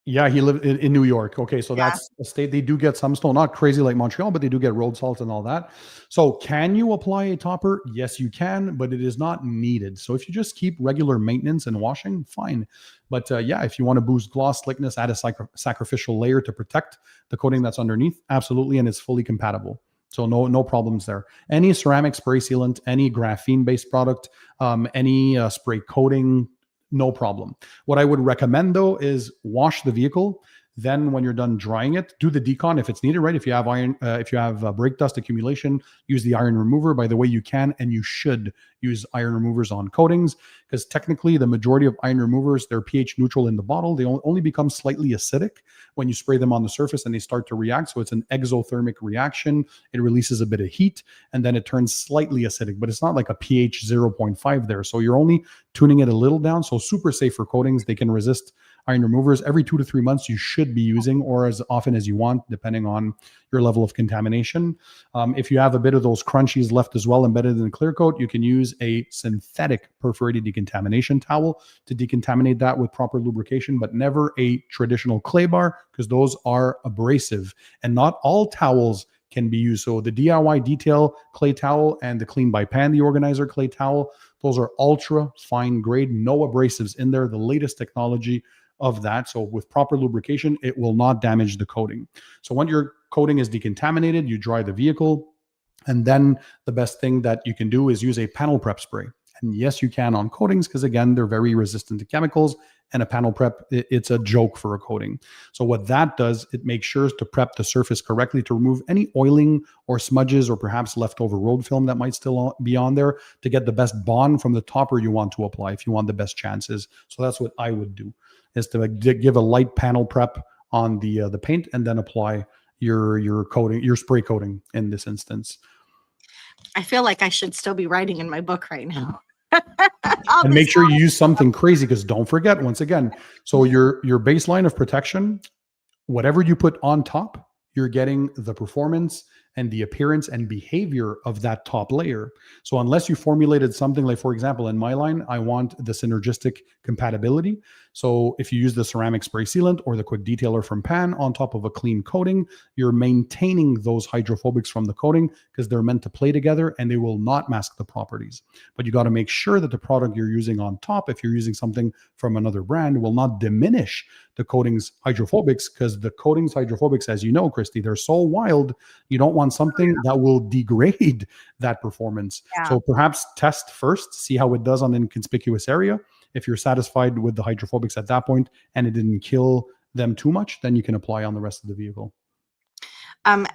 Yeah, he lived in New York. Okay, so Yeah. that's a state. They do get some snow, not crazy like Montreal, but they do get road salt and all that. So, can you apply a topper? Yes, you can, but it is not needed. So, if you just keep regular maintenance and washing, fine. But yeah, if you want to boost gloss, slickness, add a sacrificial layer to protect the coating that's underneath, absolutely, and it's fully compatible. So no problems there. Any ceramic spray sealant, any graphene based product, any spray coating, no problem. What I would recommend though is wash the vehicle. Then when you're done drying it, do the decon if it's needed, right? If you have iron, if you have brake dust accumulation, use the iron remover. By the way, you can and you should use iron removers on coatings because technically the majority of iron removers, they're pH neutral in the bottle. They only become slightly acidic when you spray them on the surface and they start to react. So it's an exothermic reaction. It releases a bit of heat and then it turns slightly acidic, but it's not like a pH 0.5 there. So you're only tuning it a little down. So super safe for coatings. They can resist iron removers. Every 2 to 3 months you should be using, or as often as you want, depending on your level of contamination. If you have a bit of those crunchies left as well embedded in the clear coat, you can use a synthetic perforated decontamination towel to decontaminate that with proper lubrication, but never a traditional clay bar because those are abrasive and not all towels can be used. So the DIY detail clay towel and the clean by pan, the organizer clay towel, those are ultra fine grade, no abrasives in there, the latest technology of that. So with proper lubrication, it will not damage the coating. So when your coating is decontaminated, you dry the vehicle. And then the best thing that you can do is use a panel prep spray. And yes, you can on coatings because again, they're very resistant to chemicals, and a panel prep, it's a joke for a coating. So what that does, it makes sure to prep the surface correctly to remove any oiling or smudges or perhaps leftover road film that might still be on there to get the best bond from the topper you want to apply if you want the best chances. So that's what I would do, is to give a light panel prep on the paint and then apply your coating, your spray coating in this instance. I feel like I should still be writing in my book right now. And make sure you use something crazy because don't forget, once again, so your baseline of protection, whatever you put on top, you're getting the performance and the appearance and behavior of that top layer. So unless you formulated something like, for example, in my line, I want the synergistic compatibility. So if you use the ceramic spray sealant or the quick detailer from Pan on top of a clean coating, you're maintaining those hydrophobics from the coating because they're meant to play together and they will not mask the properties. But you got to make sure that the product you're using on top, if you're using something from another brand, will not diminish the coating's hydrophobics, because the coating's hydrophobics, as you know, Christy, they're so wild. You don't want something that will degrade that performance. Yeah. So perhaps test first, see how it does on an inconspicuous area. If you're satisfied with the hydrophobics at that point and it didn't kill them too much, then you can apply on the rest of the vehicle.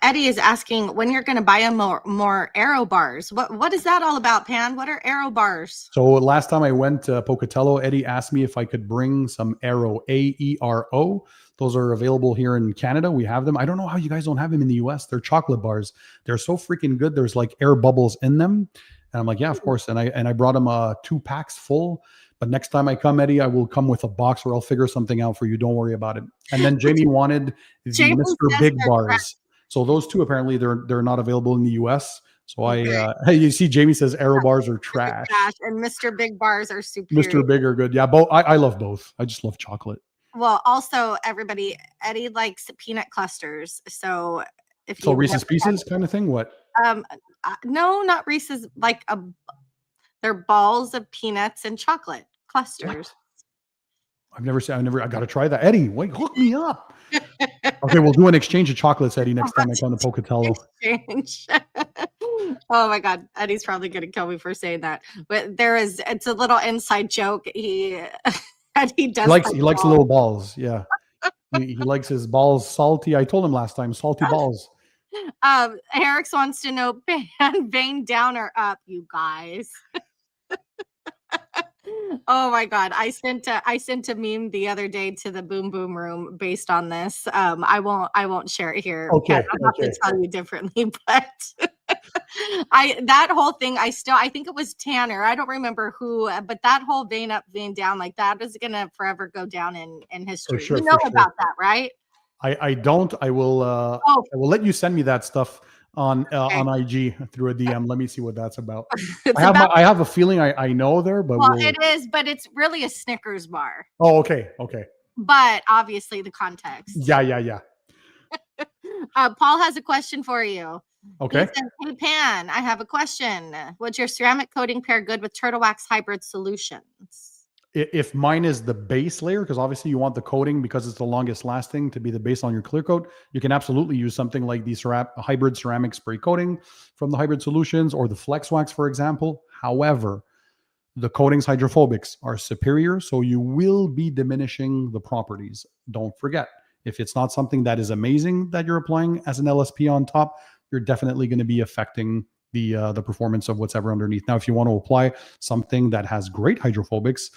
Eddie is asking when you're going to buy more aero bars. What is that all about, Pan? What are aero bars? So last time I went to Pocatello, Eddie asked me if I could bring some Aero, AERO. Those are available here in Canada. We have them. I don't know how you guys don't have them in the US. They're chocolate bars. They're so freaking good. There's like air bubbles in them. And I'm like, yeah, of course. And I brought them 2 packs full. But next time I come, Eddie, I will come with a box or I'll figure something out for you. Don't worry about it. And then Jamie wanted the Mr. Big bars. So those two, apparently they're not available in the US. So you see, Jamie says Aero bars are trash. And Mr. Big bars are superior. Mr. Big are good. Yeah, both. I love both. I just love chocolate. Well, also everybody, Eddie likes peanut clusters. So if so Reese's Pieces kind of thing, what? No, not Reese's. Like they're balls of peanuts and chocolate clusters. What? I got to try that. Eddie, wait, hook me up. Okay, we'll do an exchange of chocolates, Eddie, next time I come to Pocatello. Exchange. Oh my God, Eddie's probably going to kill me for saying that. But it's a little inside joke. He does. He likes little balls. Yeah, he likes his balls salty. I told him last time, salty balls. Eric's wants to know, vein down or up, you guys. Oh my God. I sent a meme the other day to the Boom Boom Room based on this. I won't share it here. Okay. I'll have to tell you differently, but that whole thing, I think it was Tanner. I don't remember who, but that whole vein up, vein down, like that is gonna forever go down in history. Sure, you know about that, right? I don't. I will I will let you send me that stuff on IG through a DM. Let me see what that's about. I have a feeling I know there, but it is, but it's really a Snickers bar. Oh, okay. but obviously the context. Yeah. Paul has a question for you. Okay. He says, hey, Pan, I have a question. Would your ceramic coating pair good with turtle wax hybrid solutions? If mine is the base layer, because obviously you want the coating because it's the longest lasting to be the base on your clear coat, you can absolutely use something like the hybrid ceramic spray coating from the Hybrid Solutions or the Flex Wax, for example. However, the coatings hydrophobics are superior, so you will be diminishing the properties. Don't forget, if it's not something that is amazing that you're applying as an LSP on top, you're definitely going to be affecting the performance of what's ever underneath. Now, if you want to apply something that has great hydrophobics,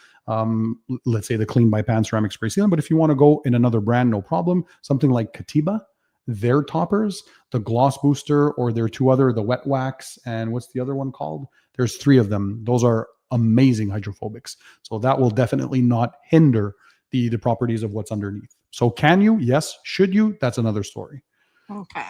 let's say the Clean by Pan ceramic spray sealant, but if you want to go in another brand, no problem. Something like Co DIVA, their toppers, the Gloss Booster, or their two other, the Wet Wax, and what's the other one called? There's 3 of them. Those are amazing hydrophobics. So that will definitely not hinder the properties of what's underneath. So can you? Yes. Should you? That's another story. Okay.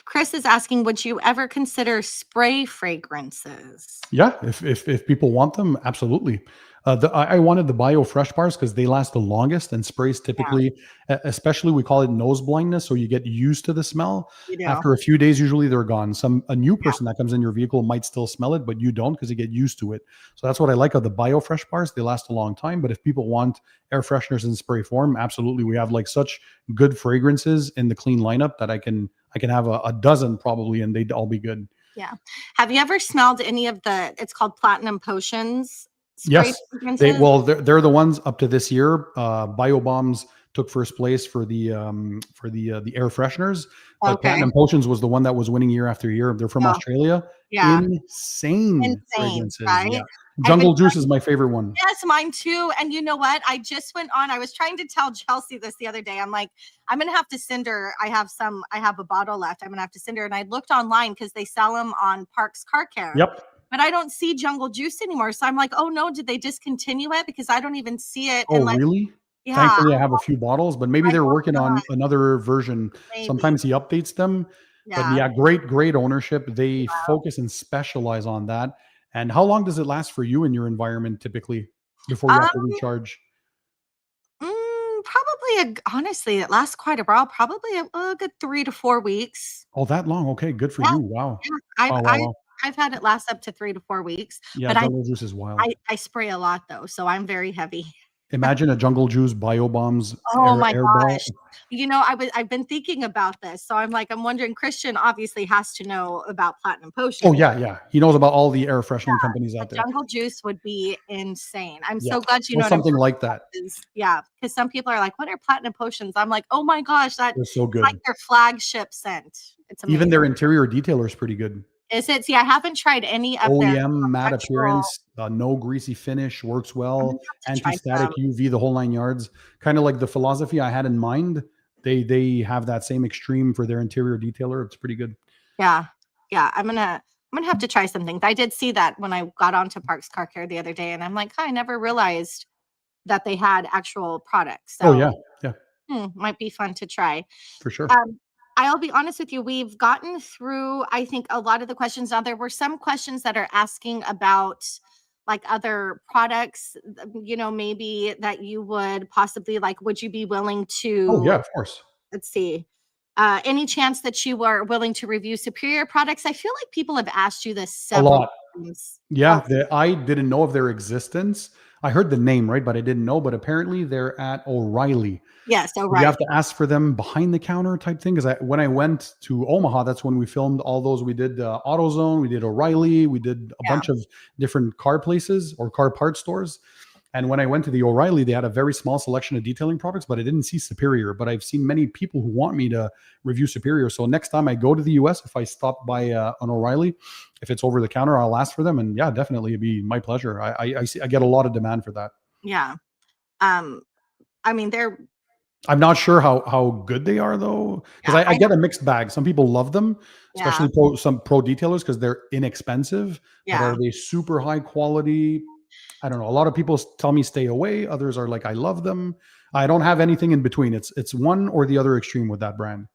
Chris is asking, would you ever consider spray fragrances? Yeah, if people want them, absolutely. I wanted the Bio Fresh bars because they last the longest, and sprays typically, especially we call it nose blindness, so you get used to the smell. You do. After a few days, usually they're gone. A new person that comes in your vehicle might still smell it, but you don't because you get used to it. So that's what I like of the Bio Fresh bars. They last a long time. But if people want air fresheners in spray form, absolutely. We have like such good fragrances in the clean lineup that I can have a dozen probably, and they'd all be good. Yeah. Have you ever smelled any of it's called Platinum Potions? Yes, they're the ones up to this year. BioBombs took first place for the air fresheners, but Platinum Potions was the one that was winning year after year. They're from Australia. Yeah, insane fragrances. Right? Yeah, Jungle Juice is my favorite one. Yes, mine too. And you know what? I just went on. I was trying to tell Chelsea this the other day. I'm like, I'm gonna have to send her. I have a bottle left. I'm gonna have to send her. And I looked online because they sell them on Parks Car Care. Yep. But I don't see Jungle Juice anymore. So I'm like, oh no, did they discontinue it? Because I don't even see it. Oh, really? Yeah. Thankfully, I have a few bottles, but maybe they're working on another version. Maybe. Sometimes he updates them. Yeah. But yeah, great ownership. They focus and specialize on that. And how long does it last for you in your environment typically before you have to recharge? Probably, honestly, it lasts quite a while. Probably a good 3 to 4 weeks. Oh, that long? Okay, good for you. Wow. Yeah. I've had it last up to 3 to 4 weeks. Yeah, but Jungle Juice is wild. I spray a lot though, so I'm very heavy. Imagine a Jungle Juice BioBombs air gosh. ball. You know, I've been thinking about this. So I'm wondering, Christian obviously has to know about Platinum Potion. Oh, yeah. He knows about all the air freshening companies out there. Jungle Juice would be insane. I'm so glad you know something like that. Yeah, because some people are like, what are Platinum Potions? I'm like, oh my gosh, they're so good. Like their flagship scent. It's amazing. Even their interior detailer is pretty good. Is it? See, I haven't tried any of their OEM matte appearance, no greasy finish, works well, anti-static UV, the whole 9 yards. Kind of like the philosophy I had in mind. They have that same extreme for their interior detailer. It's pretty good. Yeah. I'm gonna have to try some things. I did see that when I got onto Parks Car Care the other day, and I'm like, I never realized that they had actual products. So, might be fun to try for sure. I'll be honest with you. We've gotten through, I think, a lot of the questions. Now, there were some questions that are asking about like other products, you know, maybe that you would possibly like, would you be willing to? Oh, yeah, of course. Let's see. Any chance that you were willing to review superior products? I feel like people have asked you this several times. Yeah, I didn't know of their existence. I heard the name, right? But I didn't know. But apparently they're at O'Reilly. Yes, O'Reilly. You have to ask for them behind the counter type thing. Because when I went to Omaha, that's when we filmed all those. We did AutoZone, we did O'Reilly, we did a bunch of different car places or car parts stores. And when I went to the O'Reilly, they had a very small selection of detailing products, but I didn't see Superior. But I've seen many people who want me to review Superior. So next time I go to the US, if I stop by an O'Reilly, if it's over the counter, I'll ask for them. And yeah, definitely it'd be my pleasure. I get a lot of demand for that. Yeah. I mean, I'm not sure how good they are though, because I get a mixed bag. Some people love them, especially some pro detailers because they're inexpensive. Yeah. But are they super high quality? I don't know. A lot of people tell me stay away. Others are like, I love them. I don't have anything in between. It's one or the other extreme with that brand.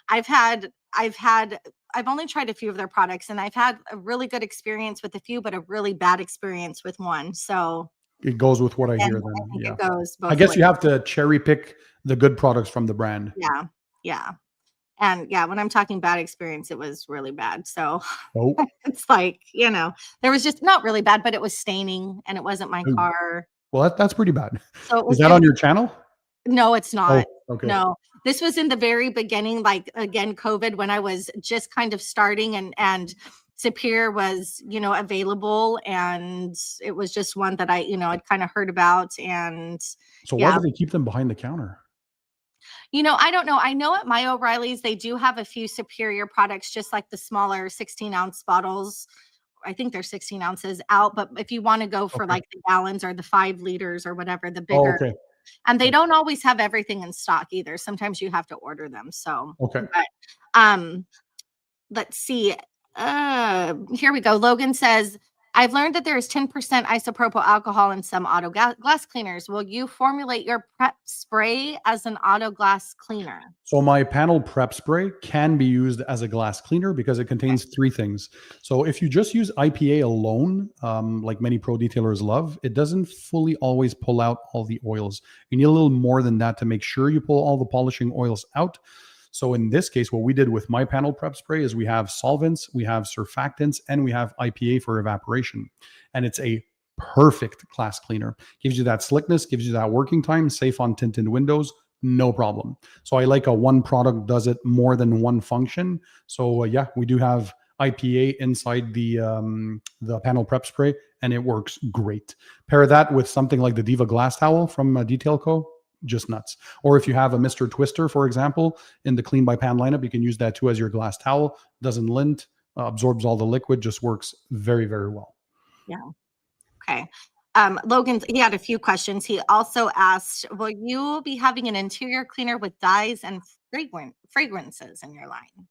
Yeah. I've only tried a few of their products and I've had a really good experience with a few, but a really bad experience with one. So it goes with what I And hear I then. think Yeah. it goes I both guess ways. you have to cherry pick the good products from the brand. Yeah. Yeah. And yeah, when I'm talking bad experience, it was really bad. So Oh, it's like, there was just not really bad, but it was staining and it wasn't my ooh. car. Well, that's pretty bad. So Is that on your channel? no, it's Oh, not. okay. No, this was in the very beginning, like again, COVID, when I was just kind of starting and Superior was, available. And it was just one that I'd kind of heard about. And So why yeah, do they keep them behind the counter? I don't know. I know at my O'Reilly's, they do have a few Superior products, just like the smaller 16-ounce bottles. I think they're 16 ounces out. But if you want to go for Okay. like the gallons or the 5 liters or whatever, the Oh, bigger, okay. and they don't always have everything in stock either. Sometimes you have to order them. So, Okay. but let's see. Here we go. Logan says, I've learned that there is 10% isopropyl alcohol in some auto glass cleaners. Will you formulate your prep spray as an auto glass cleaner? So my panel prep spray can be used as a glass cleaner because it contains three things. So if you just use IPA alone, like many pro detailers love, it doesn't fully always pull out all the oils. You need a little more than that to make sure you pull all the polishing oils out. So in this case, what we did with my panel prep spray is we have solvents, we have surfactants, and we have IPA for evaporation. And it's a perfect glass cleaner. Gives you that slickness, gives you that working time, safe on tinted windows, no problem. So I like a one product does it more than one function. So yeah, we do have IPA inside the panel prep spray, and it works great. Pair that with something like the Diva glass towel from Detail Co. Just nuts. Or if you have a Mr. Twister, for example, in the Clean by Pan lineup, you can use that too as your glass towel. Doesn't lint, absorbs all the liquid, just works very, very well. Yeah. Okay. Logan, he had a few questions. He also asked, will you be having an interior cleaner with dyes and fragrances in your line?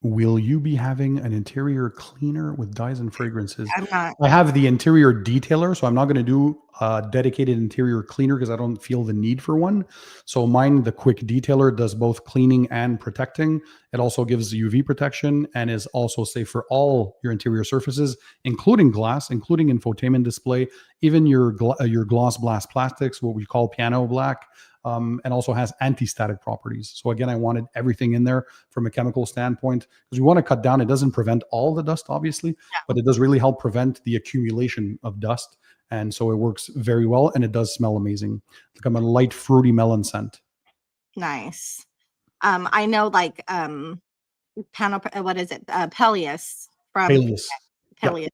Will you be having an interior cleaner with dyes and fragrances? I'm not. I have the interior detailer, so I'm not going to do a dedicated interior cleaner because I don't feel the need for one. So mine, the quick detailer, does both cleaning and protecting. It also gives UV protection and is also safe for all your interior surfaces, including glass, including infotainment display, even your gloss blast plastics, what we call piano black. And also has anti-static properties. So again, I wanted everything in there from a chemical standpoint because we want to cut down. It doesn't prevent all the dust, obviously, but it does really help prevent the accumulation of dust. And so it works very well, and it does smell amazing. Like I'm a light fruity melon scent. Nice. I know like panel, what is it? Peleus from Peleus. Peleus.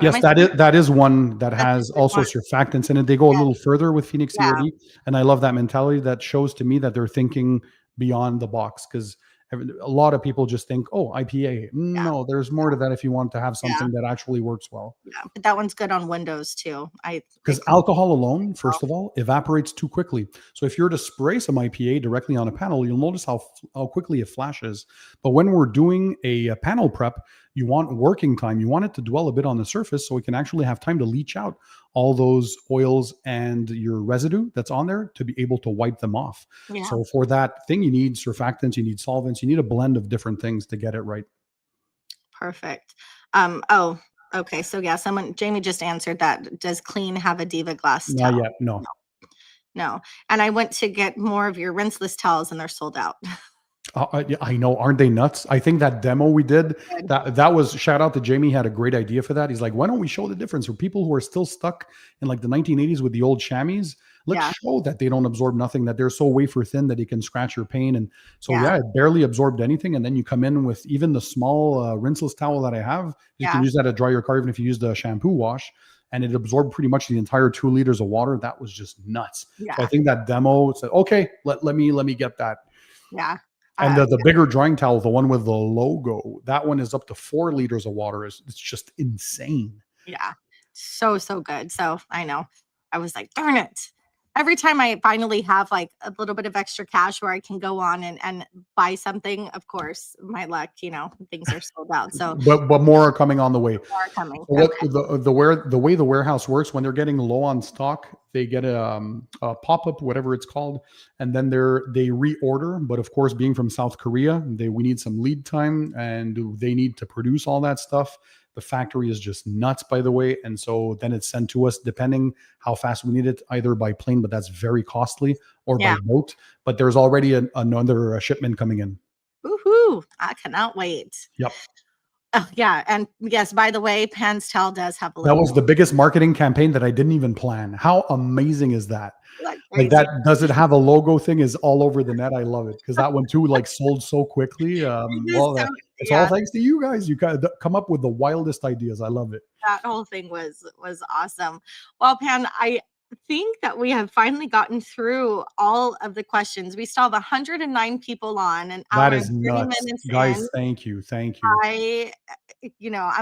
Yes, that is one that has a good also one. surfactants in it. They go a little further with Phoenix Yeah. COD, and I love that mentality. That shows to me that they're thinking beyond the box because a lot of people just think, oh, IPA. No, there's more to that if you want to have something that actually works well. Yeah, but that one's good on windows too. Because alcohol alone, first of all, evaporates too quickly. So if you're to spray some IPA directly on a panel, you'll notice how quickly it flashes. But when we're doing a panel prep, you want working time. You want it to dwell a bit on the surface so it can actually have time to leach out all those oils and your residue that's on there to be able to wipe them off. Yeah. So for that thing, you need surfactants, you need solvents, you need a blend of different things to get it right. Perfect. Okay. So yeah, Jamie just answered that. Does Clean have a Diva glass Not towel? yet, no. No. And I went to get more of your rinseless towels and they're sold out. I know, aren't they nuts? I think that demo we did, that was, shout out to Jamie, had a great idea for that. He's like, why don't we show the difference for people who are still stuck in like the 1980s with the old chamois? Let's show that they don't absorb nothing, that they're so wafer thin that it can scratch your paint. And so it barely absorbed anything. And then you come in with even the small rinseless towel that I have. You can use that to dry your car, even if you use the shampoo wash. And it absorbed pretty much the entire 2 liters of water. That was just nuts. Yeah. So I think that demo said, okay, let me get that. Yeah. And the bigger drying towel, the one with the logo, that one is up to 4 liters of water. It's just insane. Yeah. So good. So I know. I was like, darn it. Every time I finally have like a little bit of extra cash where I can go on and buy something, of course, my luck, things are sold out. So but more are coming on the way. More are coming. So the way the warehouse works, when they're getting low on stock, they get a pop-up, whatever it's called, and then they reorder. But of course, being from South Korea, we need some lead time and they need to produce all that stuff. The factory is just nuts, by the way. And so then it's sent to us depending how fast we need it, either by plane, but that's very costly, or by boat. But there's already another shipment coming in. Woohoo! I cannot wait. Yep. Oh yeah, and yes, by the way, Pan's towel does have a That little. was the biggest marketing campaign that I didn't even plan. How amazing is that? Like that, does it have a logo thing is all over the net. I love it because that one too like sold so quickly. It's all thanks to you guys. You come up with the wildest ideas. I love it. That whole thing was awesome. Well, Pan, I think that we have finally gotten through all of the questions. We still have 109 people on, and that is nuts, guys. Thank you. I'm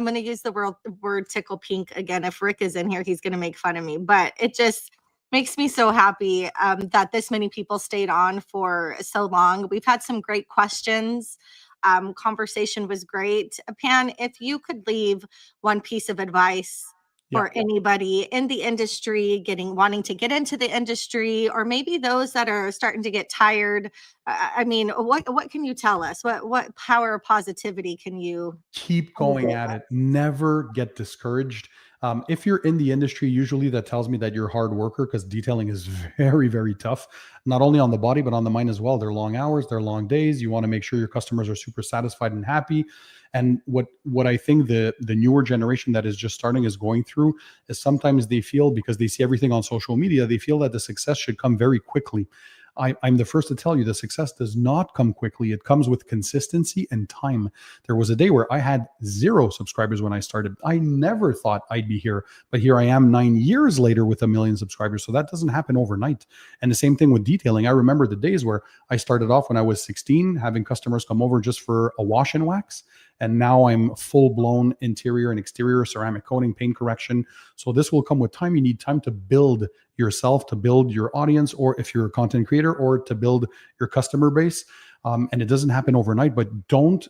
going to use the word tickle pink again. If Rick is in here, he's going to make fun of me, but it just makes me so happy that this many people stayed on for so long. We've had some great questions. Conversation was great. Pan, if you could leave one piece of advice for anybody in the industry wanting to get into the industry, or maybe those that are starting to get tired, I mean, what can you tell us? What power of positivity can you keep going at it? Never get discouraged. If you're in the industry, usually that tells me that you're a hard worker, because detailing is very, very tough, not only on the body, but on the mind as well. They're long hours, they're long days. You want to make sure your customers are super satisfied and happy. And what I think the newer generation that is just starting is going through is sometimes they feel, because they see everything on social media, they feel that the success should come very quickly. I'm the first to tell you the success does not come quickly. It comes with consistency and time. There was a day where I had 0 subscribers when I started. I never thought I'd be here, but here I am 9 years later with 1 million subscribers. So that doesn't happen overnight. And the same thing with detailing. I remember the days where I started off when I was 16, having customers come over just for a wash and wax. And now I'm full-blown interior and exterior ceramic coating, paint correction. So this will come with time. You need time to build yourself, to build your audience, or if you're a content creator, or to build your customer base. And it doesn't happen overnight, but don't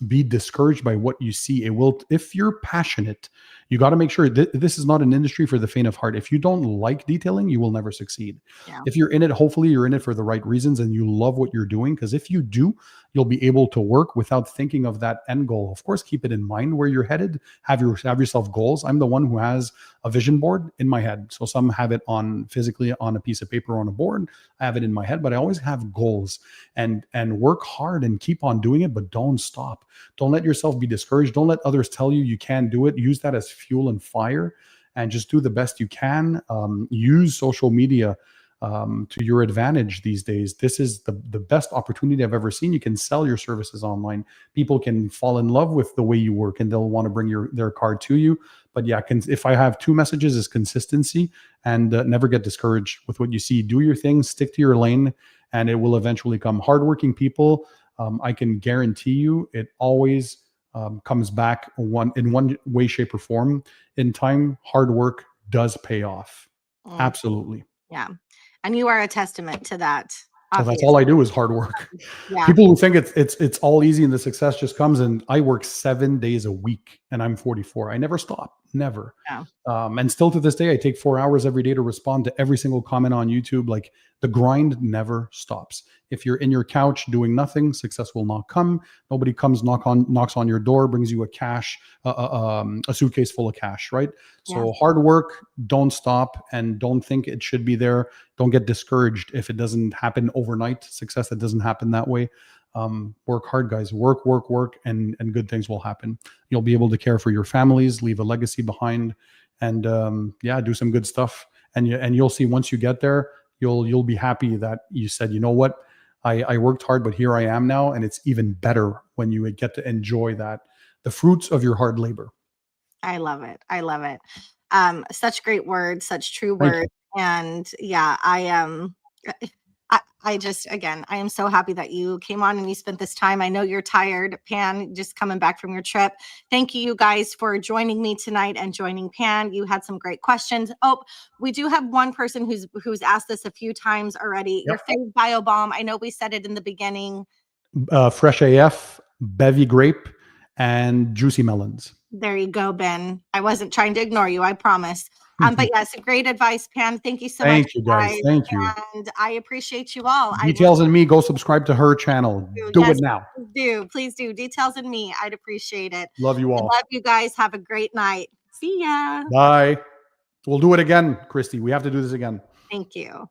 be discouraged by what you see. It will, if you're passionate, you got to make sure that this is not an industry for the faint of heart. If you don't like detailing, you will never succeed. Yeah. If you're in it, hopefully you're in it for the right reasons and you love what you're doing. Because if you do, you'll be able to work without thinking of that end goal. Of course, keep it in mind where you're headed. Have yourself goals. I'm the one who has a vision board in my head. So some have it physically on a piece of paper on a board. I have it in my head, but I always have goals, and work hard and keep on doing it, but don't stop. Don't let yourself be discouraged. Don't let others tell you you can't do it. Use that as fuel and fire, and just do the best you can. Use social media to your advantage these days. This is the best opportunity I've ever seen. You can sell your services online. People can fall in love with the way you work, and they'll want to bring their card to you. But yeah, if I have 2 messages, is consistency, and never get discouraged with what you see. Do your thing, stick to your lane, and it will eventually come. Hardworking people, I can guarantee you, it always comes back in one way, shape, or form. In time, hard work does pay off. Absolutely. Yeah. And you are a testament to that. Well, that's all I do is hard work. Yeah. People who think it's all easy and the success just comes, and I work 7 days a week, and I'm 44. I never stop, never. Yeah. And still to this day, I take 4 hours every day to respond to every single comment on YouTube. Like, the grind never stops. If you're in your couch doing nothing, success will not come. Nobody comes knocks on your door, brings you a suitcase full of cash, right? So hard work, don't stop, and don't think it should be there. Don't get discouraged if it doesn't happen overnight. Success that doesn't happen that way. Work hard, guys. Work, and good things will happen. You'll be able to care for your families, leave a legacy behind, and do some good stuff. And you'll see, once you get there, you'll be happy that you said, you know what, I worked hard, but here I am now. And it's even better when you get to enjoy the fruits of your hard labor. I love it. Such great words, such true words. And yeah, I just, again, I am so happy that you came on and you spent this time. I know you're tired, Pan, just coming back from your trip. Thank you guys for joining me tonight and joining Pan. You had some great questions. Oh, we do have one person who's asked this a few times already. Your favorite bio bomb. I know we said it in the beginning. Fresh AF, Bevy Grape, and Juicy Melons. There you go, Ben. I wasn't trying to ignore you, I promise. But yes, great advice, Pam. Thank you so much. Thank you, guys. Thank you. And I appreciate you all. Details in me. Go subscribe to her channel. Do Yes, it now. Please do. Details in me. I'd appreciate it. Love you all. Love you guys. Have a great night. See ya. Bye. We'll do it again, Christy. We have to do this again. Thank you.